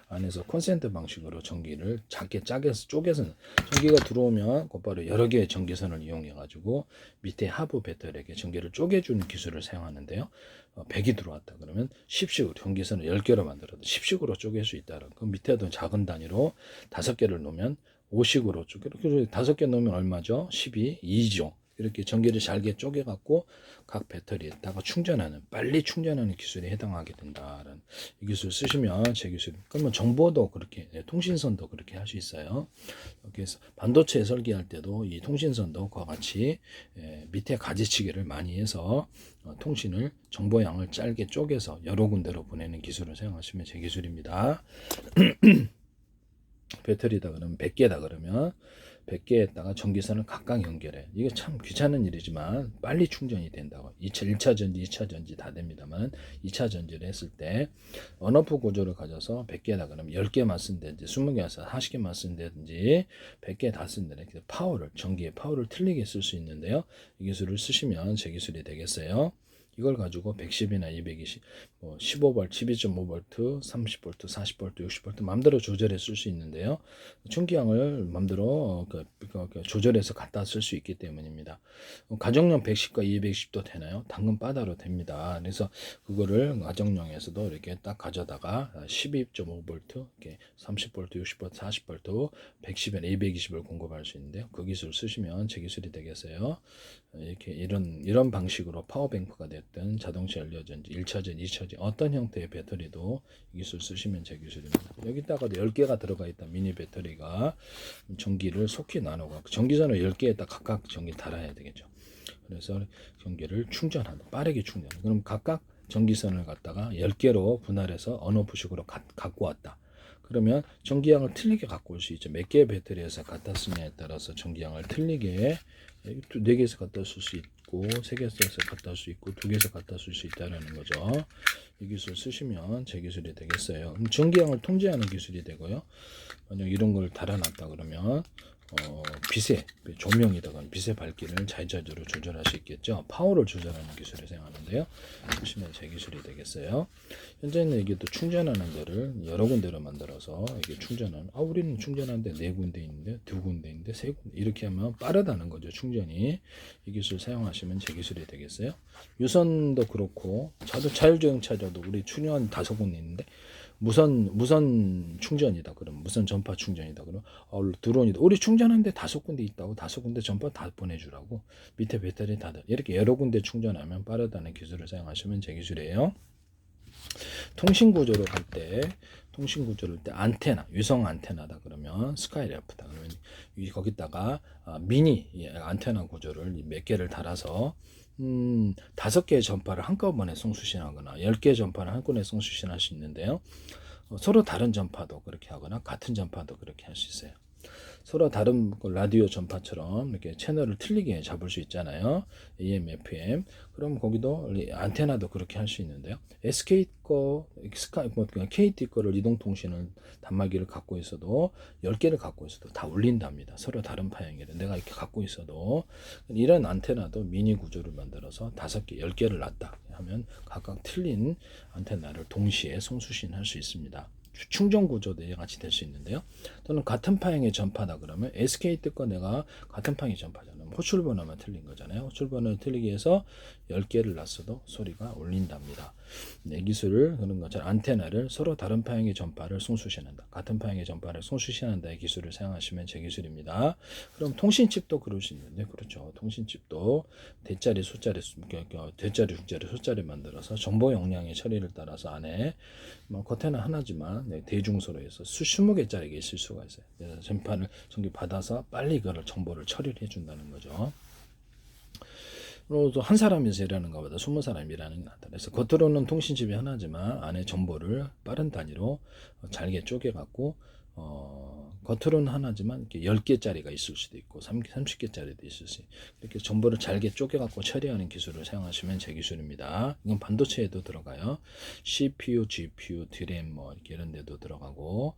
A: 안에서 콘센트 방식으로 전기를 작게 쪼개서 전기가 들어오면 곧바로 여러 개의 전기선을 이용해 가지고 밑에 하부 배터리에게 전기를 쪼개주는 기술을 사용하는데요. 100이 들어왔다 그러면 10식으로 전기선을 10개로 만들어도 10식으로 쪼갤 수 있다. 그 밑에도 작은 단위로 5개를 놓으면 5식으로 쪼개. 5개 놓으면 얼마죠? 12, 2죠. 이렇게 전기를 잘게 쪼개갖고 각 배터리에다가 충전하는 빨리 충전하는 기술에 해당하게 된다라는 이 기술 쓰시면 제 기술. 그러면 정보도 그렇게 통신선도 그렇게 할 수 있어요. 그래서 반도체 설계할 때도 이 통신선도 그와 같이 밑에 가지치기를 많이 해서 통신을 정보양을 짧게 쪼개서 여러 군데로 보내는 기술을 사용하시면 제 기술입니다. 배터리다 그러면 100개다 그러면 100개에다가 전기선을 각각 연결해. 이게 참 귀찮은 일이지만 빨리 충전이 된다고. 1차 전지, 2차 전지 다 됩니다만 2차 전지를 했을 때 언오프 구조를 가져서 100개다 그러면 10개만 쓴다든지 20개만 써서 40개만 쓴다든지 100개 다 쓴다든지 전기의 파워를 틀리게 쓸 수 있는데요. 이 기술을 쓰시면 제 기술이 되겠어요. 이걸 가지고 110이나 220, 15V, 12.5V, 30V, 40V, 60V 마음대로 조절해 쓸 수 있는데요. 충기양을 마음대로 조절해서 갖다 쓸 수 있기 때문입니다. 가정용 110과 210도 되나요? 당근 바다로 됩니다. 그래서 그거를 가정용에서도 이렇게 딱 가져다가 12.5V, 이렇게 30V, 60V, 40V, 110이나 220을 공급할 수 있는데요. 그 기술 쓰시면 제 기술이 되겠어요. 이렇게 이런 방식으로 파워뱅크가 됐든 자동차 연료전지 1차전, 2차전 어떤 형태의 배터리도 이 기술 쓰시면 제 기술입니다. 여기다가도 10개가 들어가 있다 미니 배터리가 전기를 속히 나누고 전기선을 10개에다 각각 전기 달아야 되겠죠. 그래서 전기를 충전한다. 빠르게 충전. 그럼 각각 전기선을 갖다가 10개로 분할해서 언오프식으로 갖고 왔다. 그러면 전기양을 틀리게 갖고 올 수 있죠. 몇 개의 배터리에서 갖다 쓰냐에 따라서 전기양을 틀리게 4개에서 갖다 쓸 수 있고 3개에서 갖다 쓸 수 있고 2개에서 갖다 쓸 수 있다는 거죠. 이 기술 쓰시면 제 기술이 되겠어요. 그럼 전기양을 통제하는 기술이 되고요. 만약 이런 걸 달아놨다 그러면 빛의 조명이다가 빛의 밝기를 자유자재로 조절할 수 있겠죠. 파워를 조절하는 기술을 사용하는데요. 보시면 제 기술이 되겠어요. 현재는 이게 또 충전하는 거를 여러 군데로 만들어서 이게 충전하는 우리는 충전하는데 4군데 있는데 2군데 있는데 3군데 이렇게 하면 빠르다는 거죠. 충전이. 이 기술 사용하시면 제 기술이 되겠어요. 유선도 그렇고 자율주행차저도 우리 충전 5군데 있는데 무선 충전이다 그러면 무선 전파 충전이다 그러면 드론이다 우리 충전하는데 5군데 있다고 5군데 전파 다 보내주라고 밑에 배터리 닫아 이렇게 여러 군데 충전하면 빠르다는 기술을 사용하시면 제 기술이에요. 통신 구조로 갈 때 안테나 위성 안테나다 그러면 스카이래프다 그러면 거기다가 미니 안테나 구조를 몇 개를 달아서 5개의 전파를 한꺼번에 송수신하거나 10개의 전파를 한꺼번에 송수신할 수 있는데요. 서로 다른 전파도 그렇게 하거나 같은 전파도 그렇게 할 수 있어요. 서로 다른 라디오 전파처럼 이렇게 채널을 틀리게 잡을 수 있잖아요. AM, FM. 그럼 거기도 안테나도 그렇게 할 수 있는데요. SK 거, KT 거를 이동통신을 단말기를 갖고 있어도 10개를 갖고 있어도 다 울린답니다. 서로 다른 파형이래. 내가 이렇게 갖고 있어도 이런 안테나도 미니 구조를 만들어서 5개, 10개를 놨다 하면 각각 틀린 안테나를 동시에 송수신할 수 있습니다. 충전 구조도 같이 될 수 있는데요. 또는 같은 파형의 전파다 그러면 SK 뜻과 내가 같은 파형의 전파잖아요. 호출 번호만 틀린 거잖아요. 호출 번호를 틀리게 해서 10개를 놨어도 소리가 울린답니다. 이 기술을 그런 것처럼 안테나를 서로 다른 파형의 전파를 송수신한다. 같은 파형의 전파를 송수신한다의 기술을 사용하시면 제 기술입니다. 그럼 통신칩도 그럴 수 있는데 그렇죠. 통신칩도 대짜리, 소짜리, 대짜리, 중짜리, 소짜리 만들어서 정보 용량의 처리를 따라서 안에 겉에는 하나지만 대중소로 해서 수십 개짜리가 있을 수가 있어요. 그래서 전파를 전기 받아서 빨리 그걸 정보를 처리를 해준다는 거죠. 한 사람이서 일하는 것보다 20사람이 일하는 게 낫다. 그래서 겉으로는 통신칩이 하나지만 안에 정보를 빠른 단위로 잘게 쪼개갖고 겉으로는 하나지만 이렇게 10개짜리가 있을 수도 있고 30개짜리도 있을 수 있고 이렇게 정보를 잘게 쪼개갖고 처리하는 기술을 사용하시면 제 기술입니다. 이건 반도체에도 들어가요. CPU, GPU, DRAM 이렇게 이런 데도 들어가고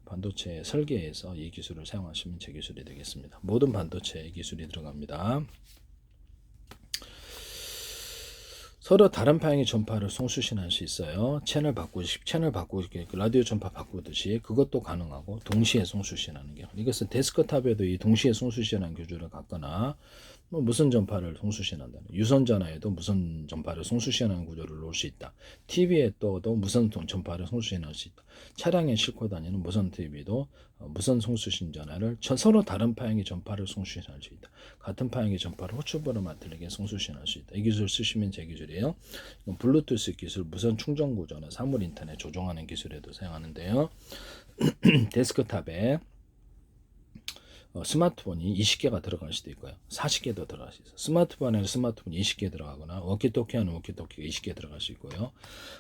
A: 반도체 설계에서 이 기술을 사용하시면 제 기술이 되겠습니다. 모든 반도체에 기술이 들어갑니다. 서로 다른 파형의 전파를 송수신할 수 있어요. 채널 바꾸고 라디오 전파 바꾸듯이 그것도 가능하고 동시에 송수신하는 게 이것은 데스크탑에도 이 동시에 송수신하는 교주를 갖거나 무선 전파를 송수신한다는 유선 전화에도 무선 전파를 송수신하는 구조를 놓을 수 있다. TV에 또 무선 전파를 송수신할 수 있다. 차량에 싣고 다니는 무선 TV도 무선 송수신 전화를 서로 다른 파형의 전파를 송수신할 수 있다. 같은 파형의 전파를 호출번호만 들리게 송수신할 수 있다. 이 기술 쓰시면 제 기술이에요. 이건 블루투스 기술, 무선 충전 구조나 사물 인터넷 조종하는 기술에도 사용하는데요. 데스크탑에 스마트폰이 20개가 들어갈 수도 있고요. 40개도 들어갈 수 있어요. 스마트폰에는 스마트폰이 20개 들어가거나 워키토키 안에 워키토키가 20개 들어갈 수 있고요.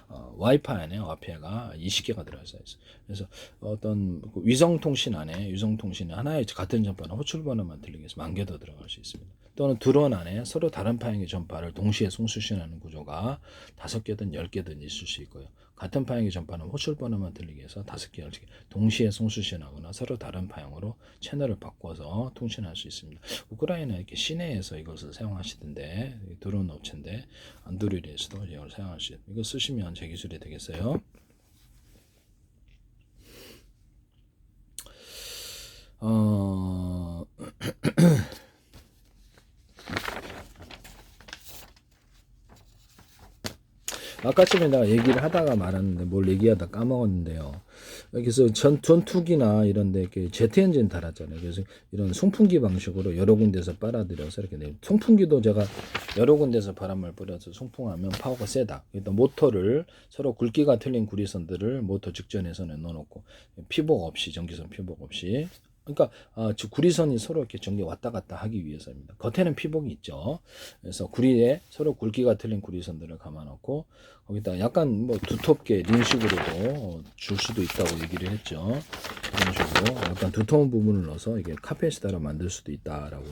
A: 와이파이 안에 와이파이가 20개가 들어갈 수 있어요. 그래서 어떤 위성통신 안에 유성통신 하나의 같은 전파나 호출번호만 들리게 해서 10,000개도 들어갈 수 있습니다. 또는 드론 안에 서로 다른 파형의 전파를 동시에 송수신하는 구조가 5개든 10개든 있을 수 있고요. 같은 파형의 전파는 호출번호만 들리게 해서 5개, 10개 동시에 송수신하거나 서로 다른 파형으로 채널을 바꿔서 통신할 수 있습니다. 우크라이나 이렇게 시내에서 이것을 사용하시던데 드론 업체인데 안드로이드에서도 이걸 사용할 수 있어요. 이거 쓰시면 제 기술이 되겠어요. 아까쯤에 내가 얘기를 하다가 말았는데 뭘 얘기하다 까먹었는데요. 여기서 전투기나 이런데 이렇게 제트 엔진 달았잖아요. 그래서 이런 송풍기 방식으로 여러 군데서 빨아들여서 이렇게 내요. 송풍기도 제가 여러 군데서 바람을 뿌려서 송풍하면 파워가 세다. 일단 모터를 서로 굵기가 틀린 구리선들을 모터 직전에서는 넣어놓고 피복 없이 전기선 피복 없이 그러니까 즉 구리선이 서로 이렇게 전기 왔다 갔다 하기 위해서입니다. 겉에는 피복이 있죠. 그래서 구리에 서로 굵기가 틀린 구리선들을 감아놓고 거기다 약간 뭐 두텁게 링식으로도 줄 수도 있다고 얘기를 했죠. 이런 식으로 약간 두터운 부분을 넣어서 이게 카페시다를 만들 수도 있다라고,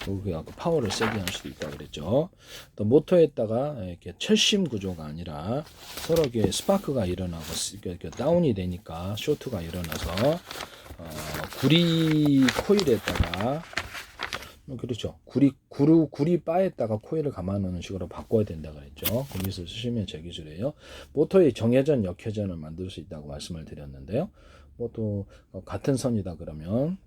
A: 그리고 약간 파워를 세게 할 수도 있다 그랬죠. 또 모터에다가 이렇게 철심 구조가 아니라 서로 이렇게 스파크가 일어나고 이렇게 다운이 되니까 쇼트가 일어나서 구리 코일에다가 그렇죠. 구리 바에다가 코일을 감아놓는 식으로 바꿔야 된다 그랬죠. 거기서 쓰시면 제 기술이에요. 모터의 정회전, 역회전을 만들 수 있다고 말씀을 드렸는데요. 뭐 또 같은 선이다 그러면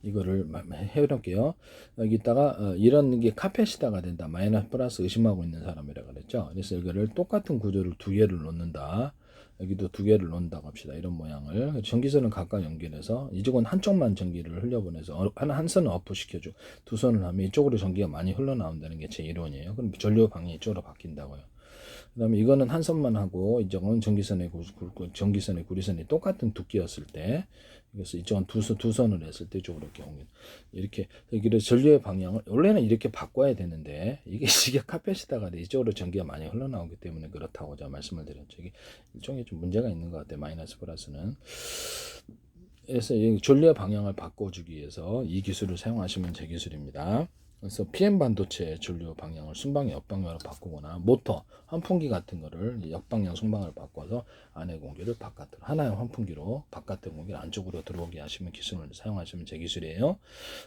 A: 이거를 해볼게요. 여기다가 이런 게 카페시다가 된다. 마이너스 플러스 의심하고 있는 사람이라 그랬죠. 그래서 이거를 똑같은 구조를 두 개를 놓는다. 여기도 두 개를 놓는다고 합시다. 이런 모양을 전기선을 각각 연결해서 이쪽은 한쪽만 전기를 흘려보내서 한 선을 어프 시켜주고 두 선을 하면 이쪽으로 전기가 많이 흘러나온다는 게 제 이론이에요. 그럼 전류 방향이 이쪽으로 바뀐다고요. 그 다음에 이거는 한 선만 하고 이쪽은 전기선의 구리선이 똑같은 두께였을 때, 그래서 이쪽은 두 선을 했을 때 이쪽으로 이렇게 여기를 전류의 방향을 원래는 이렇게 바꿔야 되는데 이게 카펫이다가 이쪽으로 전기가 많이 흘러나오기 때문에 그렇다고 제가 말씀을 드렸죠. 이게 일종의 좀 문제가 있는 것 같아요. 마이너스 플러스는. 그래서 이 전류의 방향을 바꿔주기 위해서 이 기술을 사용하시면 제 기술입니다. 그래서 PM 반도체 전류 방향을 순방향 역방향으로 바꾸거나 모터 환풍기 같은 거를 역방향 순방을 바꿔서 안의 공기를 바깥으로, 하나의 환풍기로 바깥의 공기를 안쪽으로 들어오게 하시면 기술을 사용하시면 제 기술이에요.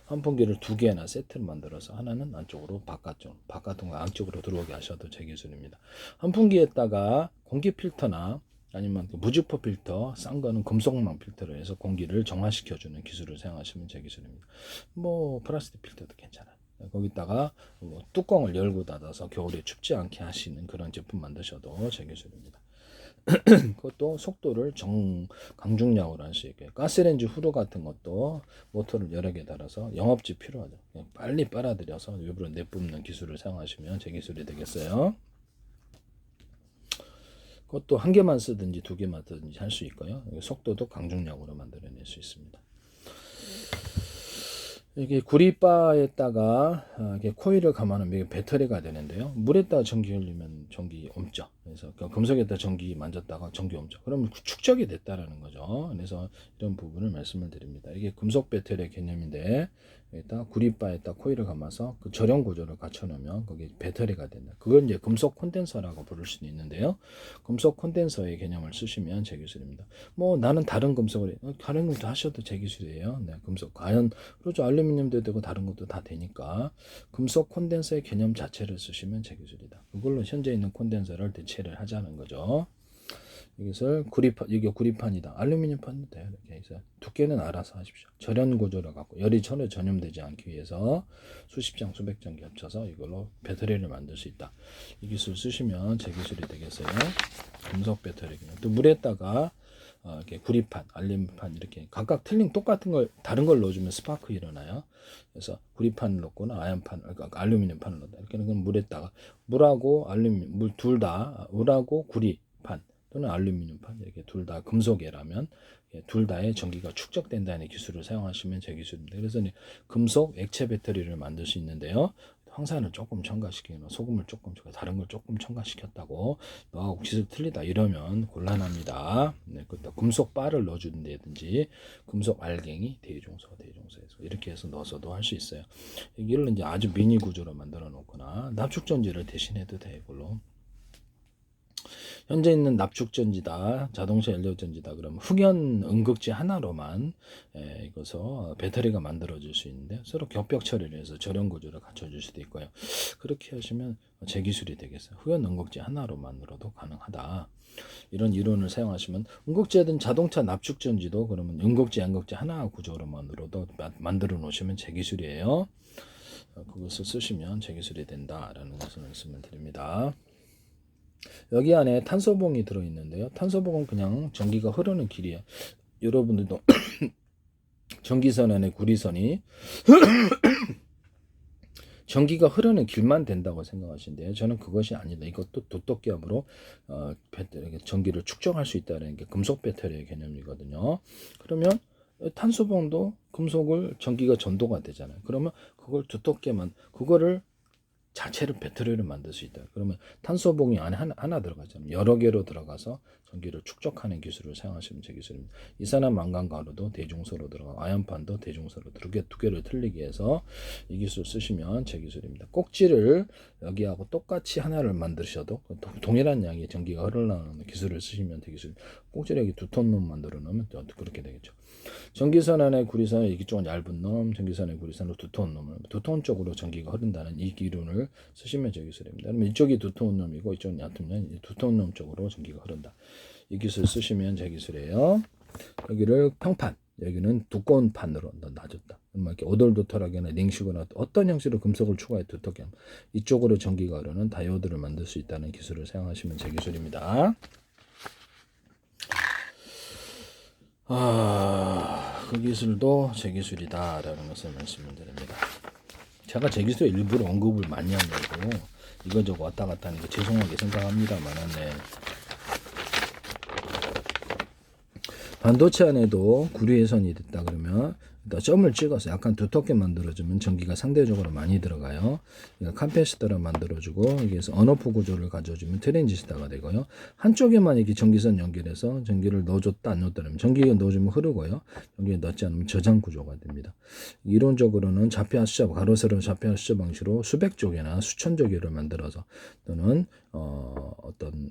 A: 환풍기를 두 개나 세트를 만들어서 하나는 안쪽으로 바깥쪽, 바깥의 공기 안쪽으로 들어오게 하셔도 제 기술입니다. 환풍기에다가 공기 필터나 아니면 무주포 필터, 싼 거는 금속망 필터로 해서 공기를 정화시켜주는 기술을 사용하시면 제 기술입니다. 뭐 플라스틱 필터도 괜찮아요. 거기다가 뭐 뚜껑을 열고 닫아서 겨울에 춥지 않게 하시는 그런 제품 만드셔도 제 기술입니다. 그것도 속도를 강중량으로 할 수 있게, 가스레인지 후드 같은 것도 모터를 여러 개 달아서 영업지 필요하죠. 빨리 빨아들여서 일부러 내뿜는 기술을 사용하시면 제 기술이 되겠어요. 그것도 한 개만 쓰든지 두 개만 쓰든지 할 수 있고요. 속도도 강중량으로 만들어낼 수 있습니다. 이게 구리바에다가 이게 코일을 감아놓으면 이게 배터리가 되는데요. 물에다가 전기 흘리면 전기 옮죠. 그래서 금속에다 전기 만졌다가 전기 옮죠. 그러면 축적이 됐다라는 거죠. 그래서 이런 부분을 말씀을 드립니다. 이게 금속 배터리의 개념인데 여기다 구리바에다 코일을 감아서 그 절연 구조를 갖춰놓으면 거기 배터리가 된다. 그걸 이제 금속 콘덴서라고 부를 수도 있는데요. 금속 콘덴서의 개념을 쓰시면 제 기술입니다. 뭐 나는 다른 금속을 다른 것도 하셔도 제 기술이에요. 네, 금속 과연 그렇죠. 알루미늄도 되고 다른 것도 다 되니까 금속 콘덴서의 개념 자체를 쓰시면 제 기술이다. 그걸로 현재 있는 콘덴서를 대체를 하자는 거죠. 이것을 이게 구리판이다. 알루미늄 판도 돼요. 이렇게 해서 두께는 알아서 하십시오. 절연 구조를 갖고 열이 전혀 전염되지 않기 위해서 수십 장, 수백 장 겹쳐서 이걸로 배터리를 만들 수 있다. 이 기술 쓰시면 제 기술이 되겠어요. 금속 배터리. 또 물에다가 이렇게 구리판, 알루미늄판 이렇게 각각 틀린 똑같은 걸 다른 걸 넣어주면 스파크 일어나요. 그래서 구리판을 넣거나 알루미늄판을 넣는다. 이렇게 는 물에다가 물하고 알루미늄, 물 둘 다 물하고 구리판 또는 알루미늄판 이렇게 둘 다 금속이라면 둘 다의 전기가 축적된다는 기술을 사용하시면 제 기술입니다. 그래서 금속 액체 배터리를 만들 수 있는데요. 황산을 조금 첨가시키거나 소금을 조금 다른 걸 조금 첨가시켰다고 너하고 기술 틀리다 이러면 곤란합니다. 네, 금속 바를 넣어준다든지 금속 알갱이 대중소에서 이렇게 해서 넣어서도 할 수 있어요. 이걸 이제 아주 미니 구조로 만들어 놓거나 납축전지를 대신해도 돼. 이걸로 현재 있는 납축전지다, 자동차 연료전지다 그러면 흑연 음극지 하나로만 이것서 배터리가 만들어질 수 있는데 서로 겹벽 처리를 해서 절연 구조를 갖춰줄 수도 있고요. 그렇게 하시면 제 기술이 되겠어요. 흑연 음극지 하나로만으로도 가능하다. 이런 이론을 사용하시면 음극지든 자동차 납축전지도 그러면 음극지, 양극지 하나 구조로만으로도 만들어 놓으시면 제 기술이에요. 그것을 쓰시면 제 기술이 된다라는 것을 말씀을 드립니다. 여기 안에 탄소봉이 들어있는데요. 탄소봉은 그냥 전기가 흐르는 길이에요. 여러분들도 전기선 안에 구리선이 전기가 흐르는 길만 된다고 생각하시는데요. 저는 그것이 아니다. 이것도 도토기압으로 전기를 축적할 수 있다는 게 금속 배터리의 개념이거든요. 그러면 탄소봉도 금속을 전기가 전도가 되잖아요. 그러면 그걸 두텁게만 그거를 자체를 배터리를 만들 수 있다. 그러면 탄소봉이 안에 하나 들어가잖아요. 여러 개로 들어가서 전기를 축적하는 기술을 사용하시면 제 기술입니다. 이산화 망간가루도 대중소로 들어가고 아연판도 대중소로 두 개를 틀리게 해서 이 기술 쓰시면 제 기술입니다. 꼭지를 여기하고 똑같이 하나를 만드셔도 동일한 양의 전기가 흘러나오는 기술을 쓰시면 제 기술. 꼭지를 여기 2톤 만들어 놓으면 그렇게 되겠죠. 전기선 안에 구리선 이쪽은 얇은 놈, 전기선의 구리선으로 2톤 놈을 2톤 쪽으로 전기가 흐른다는 이 기론을 쓰시면 제 기술입니다. 그러면 이쪽이 2톤 놈이고 이쪽은 얕으면 2톤 놈 쪽으로 전기가 흐른다. 이 기술 쓰시면 제 기술이에요. 여기를 평판, 여기는 두꺼운 판으로 놔줬다. 이렇게 오돌도돌하게나 냉식거나 어떤 형식으로 금속을 추가해 두텁게 하면 이쪽으로 전기가 흐르는 다이오드를 만들 수 있다는 기술을 사용하시면 제 기술입니다. 그 기술도 제 기술이다라는 것을 말씀을 드립니다. 제가 제 기술 일부러 언급을 많이 하려고 이거저거 왔다 갔다 하는 게 죄송하게 생각합니다만, 네. 반도체 안에도 구리해선이 됐다 그러면 점을 찍어서 약간 두텁게 만들어주면 전기가 상대적으로 많이 들어가요. 그러니까 캄페시터를 만들어주고 여기에서 언오프 구조를 가져주면 트랜지스터가 되고요. 한쪽에만 이렇게 전기선 연결해서 전기를 넣어줬다 안 넣었다 그러면 전기가 넣어주면 흐르고요. 전기를 넣지 않으면 저장 구조가 됩니다. 이론적으로는 좌표 숫자 가로 세로 좌표 숫자 방식으로 수백 쪽이나 수천 쪽을 만들어서 또는 어떤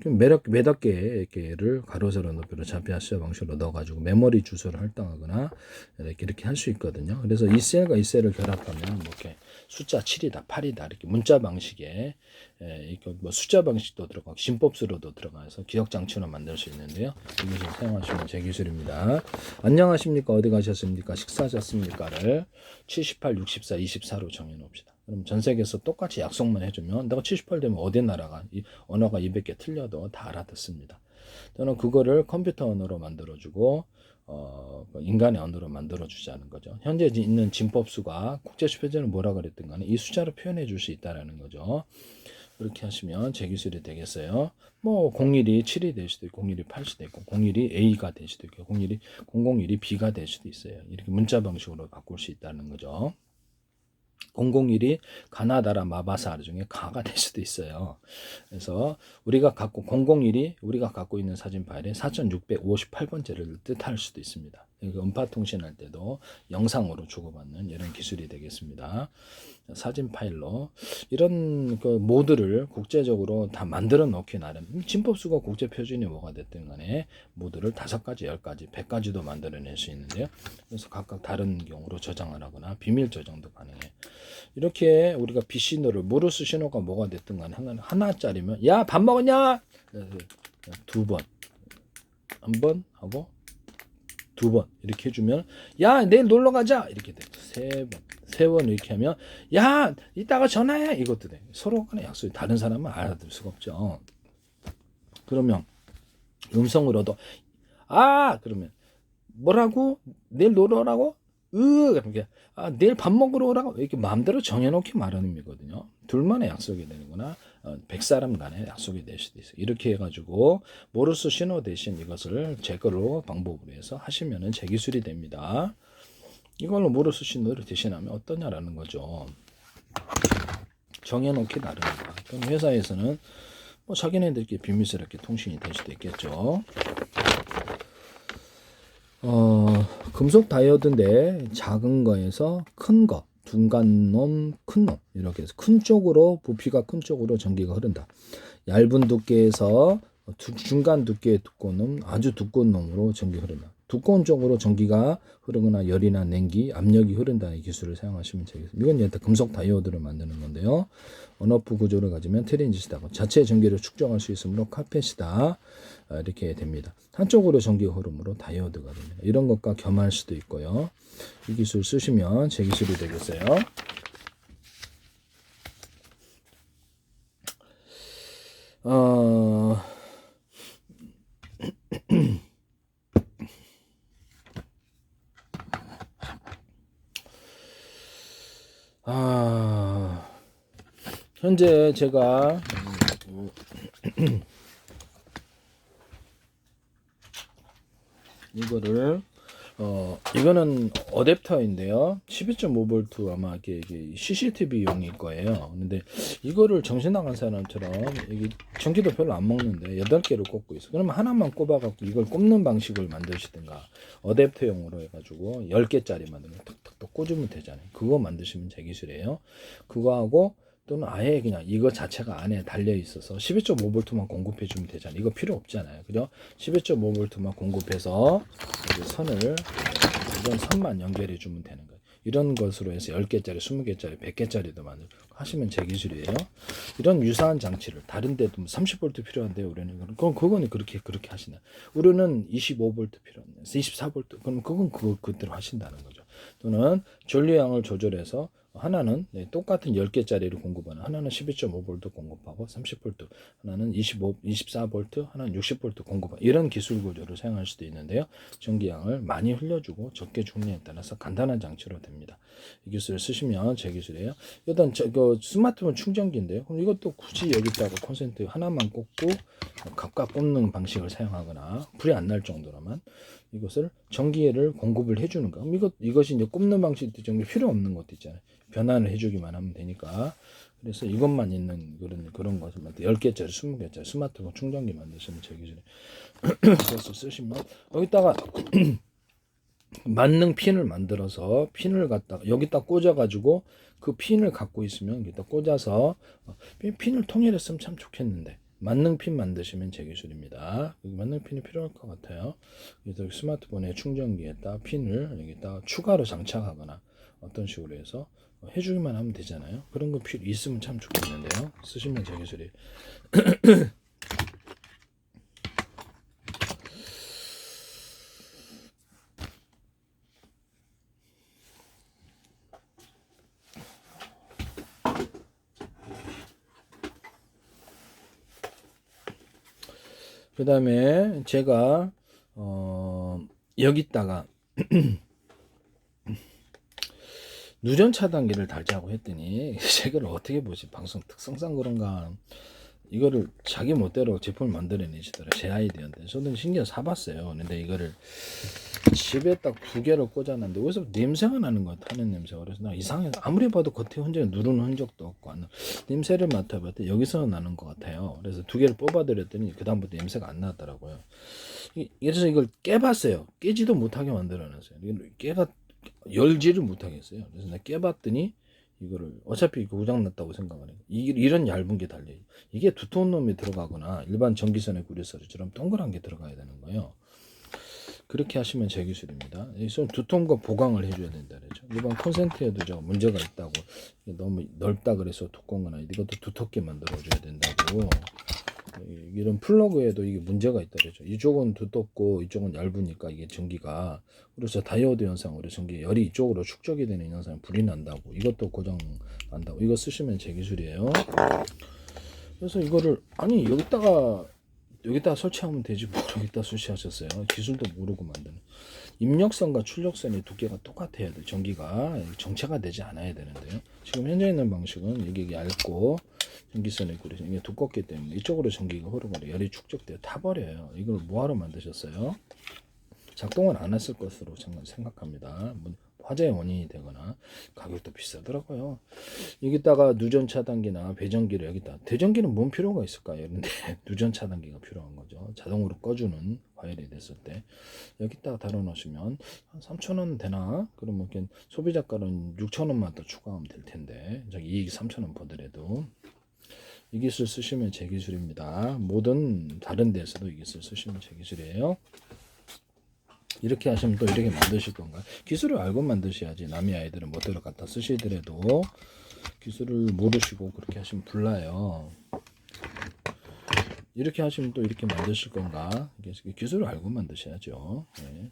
A: 몇 개를 가로 세로 높이로 좌표 숫자 방식으로 넣어가지고 메모리 주소를 할당하거나 이렇게 할 수 있거든요. 그래서 이 셀과 이 셀을 결합하면 뭐 이렇게 숫자 7이다, 8이다 이렇게 문자 방식에 뭐 숫자 방식도 들어가고 심법수로도 들어가서 기억 장치로 만들 수 있는데요. 이것을 사용하시면 제 기술입니다. 안녕하십니까? 어디 가셨습니까? 식사하셨습니까를 78, 64, 24로 정해 놓읍시다. 그럼 전 세계에서 똑같이 약속만 해주면 내가 78 되면 어디 나라가 이 언어가 200개 틀려도 다 알아듣습니다. 저는 그거를 컴퓨터 언어로 만들어주고 인간의 언어로 만들어주자는 거죠. 현재 있는 진법수가 국제수표제는 뭐라 그랬든 간에 이 숫자로 표현해 줄 수 있다는 거죠. 그렇게 하시면 제 기술이 되겠어요. 뭐 01이 7이 될 수도 있고 01이 8이 수도 있고 01이 A가 될 수도 있고 001이 B가 될 수도 있어요. 이렇게 문자 방식으로 바꿀 수 있다는 거죠. 001이 가나다라 마바사르 중에 가가 될 수도 있어요. 그래서 우리가 갖고 있는 사진 파일에 4658번째를 뜻할 수도 있습니다. 음파 통신할 때도 영상으로 주고받는 이런 기술이 되겠습니다. 사진 파일로 이런 모드를 국제적으로 다 만들어 놓기 나름. 진법수가 국제 표준이 뭐가 됐든 간에 모드를 5가지, 10가지, 100가지도 만들어낼 수 있는데요. 그래서 각각 다른 경우로 저장을 하거나 비밀 저장도 가능해요. 이렇게 우리가 비신호를 모르스 신호가 뭐가 됐든 간에 하나짜리면 야 밥 먹었냐? 2번 한 번 하고 2번 이렇게 해주면 야 내일 놀러 가자 이렇게 돼. 3번 이렇게 하면 야 이따가 전화해 이것도 돼. 서로 간의 약속이 다른 사람은 알아들 수가 없죠. 그러면 음성으로도 그러면 뭐라고 내일 놀러 오라고 그러니까 내일 밥 먹으러 오라고 이렇게 마음대로 정해놓기 마련이거든요. 둘만의 약속이 되는구나. 100사람 간의 약속이 될 수도 있어요. 이렇게 해가지고 모르스 신호 대신 이것을 제 걸로 방법으로 해서 하시면은 제 기술이 됩니다. 이걸로 모르스 신호를 대신하면 어떠냐라는 거죠. 정해놓기 나름이다. 그럼 회사에서는 뭐 자기네들끼리 비밀스럽게 통신이 될 수도 있겠죠. 금속 다이오드인데 작은 거에서 큰 거, 중간놈, 큰 놈 이렇게 해서 큰 쪽으로 부피가 큰 쪽으로 전기가 흐른다. 얇은 두께에서 중간 두께의 두꺼운 놈, 아주 두꺼운 놈으로 전기가 흐른다. 두꺼운 쪽으로 전기가 흐르거나 열이나 냉기, 압력이 흐른다는 기술을 사용하시면 되겠습니다. 이건 일단 금속 다이오드를 만드는 건데요. 언오프 구조를 가지면 트랜지스터고 자체 전기를 축적할 수 있으므로 카페시다 이렇게 됩니다. 한쪽으로 전기가 흐름으로 다이오드가 됩니다. 이런 것과 겸할 수도 있고요. 이 기술 쓰시면 제 기술이 되겠어요. 현재 제가 이거를 이거는 어댑터인데요. 12.5V 아마 이게 CCTV용일 거예요. 근데 이거를 정신 나간 사람처럼 이게 전기도 별로 안 먹는데 8개를 꽂고 있어. 그러면 하나만 꼽아갖고 이걸 꼽는 방식을 만드시든가 어댑터용으로 해가지고 10개짜리 만들면 톡톡톡 꽂으면 되잖아요. 그거 만드시면 제 기술이에요. 그거 하고 또는 아예 그냥 이거 자체가 안에 달려 있어서 12.5V만 공급해 주면 되잖아요. 이거 필요 없잖아요. 그죠? 12.5V만 공급해서 선을 이런 선만 연결해 주면 되는 거예요. 이런 것으로 해서 10개짜리, 20개짜리, 100개짜리도 만들고 하시면 제 기술이에요. 이런 유사한 장치를 다른 데도 30V 필요한데요. 우리는 그럼 그거는 그렇게 하시나. 우리는 25V 필요한데 24V. 그럼 그건 그대로 하신다는 거죠. 또는 전류량을 조절해서 하나는 똑같은 10개짜리를 공급하는, 하나는 12.5V 공급하고 30V, 하나는 24V, 하나는 60V 공급하는 이런 기술 구조를 사용할 수도 있는데요. 전기량을 많이 흘려주고 적게 주느냐에 따라서 간단한 장치로 됩니다. 이 기술을 쓰시면 제 기술이에요. 일단 그 스마트폰 충전기인데요. 그럼 이것도 굳이 여기다가 콘센트 하나만 꽂고 각각 꽂는 방식을 사용하거나 불이 안 날 정도로만 이것을 전기를 공급을 해주는 거. 그럼 이것이 이제 꼽는 방식도 전기 필요 없는 것도 있잖아요. 변환을 해주기만 하면 되니까. 그래서 이것만 있는 그런 것을 10개짜리, 20개짜리 스마트폰 충전기 만드시면 제 기준에 그래서 쓰시면 여기다가 만능 핀을 만들어서 핀을 갖다가 여기다 꽂아가지고 그 핀을 갖고 있으면 여기다 꽂아서 핀을 통일했으면 참 좋겠는데 만능 핀 만드시면 제 기술입니다. 여기 만능 핀이 필요할 것 같아요. 그래서 스마트폰의 충전기에다 핀을 여기다 추가로 장착하거나 어떤 식으로 해서 해주기만 하면 되잖아요. 그런 거 필요 있으면 참 좋겠는데요. 쓰시면 제 기술이. 그 다음에 제가 여기다가 누전 차단기를 달자고 했더니 제가 어떻게 보지 방송 특성상 그런가 이거를 자기 멋대로 제품을 만들어내시더라고요. 제 아이디어인데 저도 신기해서 사봤어요. 근데 이거를 집에 딱 2개를 꽂아놨는데 어디서 냄새가 나는 것 같아. 하는 냄새가. 그래서 나 이상해서 아무리 봐도 겉에 흔적이 누르는 흔적도 없고 냄새를 맡아봤더니 여기서 나는 것 같아요. 그래서 2개를 뽑아드렸더니 그 다음부터 냄새가 안 나더라고요. 그래서 이걸 깨봤어요. 깨지도 못하게 만들어놨어요. 깨가 열지를 못하겠어요. 그래서 내가 깨봤더니 이거를 어차피 고장났다고 생각을 해요. 이런 얇은 게 달려요. 이게 두터운 놈이 들어가거나 일반 전기선의 구리소리처럼 동그란 게 들어가야 되는 거예요. 그렇게 하시면 제 기술입니다. 좀 두터운 거 보강을 해줘야 된다 그랬죠. 일반 콘센트에도 저 문제가 있다고 너무 넓다 그래서 두꺼운 건 아닌데 이것도 두텁게 만들어줘야 된다고. 이런 플러그에도 이게 문제가 있다 그랬죠. 이쪽은 두껍고 이쪽은 얇으니까 이게 전기가 그래서 다이오드 현상으로 전기 열이 이쪽으로 축적이 되는 현상 불이 난다고. 이것도 고장 난다고. 이거 쓰시면 제 기술이에요. 그래서 이거를 아니 여기다가 설치하면 되지 뭘 여기다 설치하셨어요. 기술도 모르고 만드는. 입력선과 출력선의 두께가 똑같아야 돼. 전기가 정체가 되지 않아야 되는데요. 지금 현재 있는 방식은 이게 얇고 전기선의 구리 이게 두껍기 때문에 이쪽으로 전기가 흐르고 열이 축적되어 타버려요. 이걸 뭐하러 만드셨어요? 작동을 안 했을 것으로 생각합니다. 화재의 원인이 되거나 가격도 비싸더라고요. 여기다가 누전 차단기나 배전기를 여기다 대전기는 뭔 필요가 있을까요? 근데 누전 차단기가 필요한 거죠. 자동으로 꺼주는 과열이 됐을 때 여기다가 달아놓으시면 한 3,000원 되나? 그러면 소비자가는 6,000원만 더 추가하면 될 텐데 이익 3,000원 보더라도 이 기술 쓰시면 제 기술입니다. 모든 다른 데서도 이 기술 쓰시면 제 기술이에요. 이렇게 하시면 또 이렇게 만드실 건가요? 기술을 알고 만드셔야지. 남의 아이들은 멋대로 갖다 쓰시더라도 기술을 모르시고 그렇게 하시면 불나요. 이렇게 하시면 또 이렇게 만드실 건가? 기술을 알고 만드셔야죠. 네.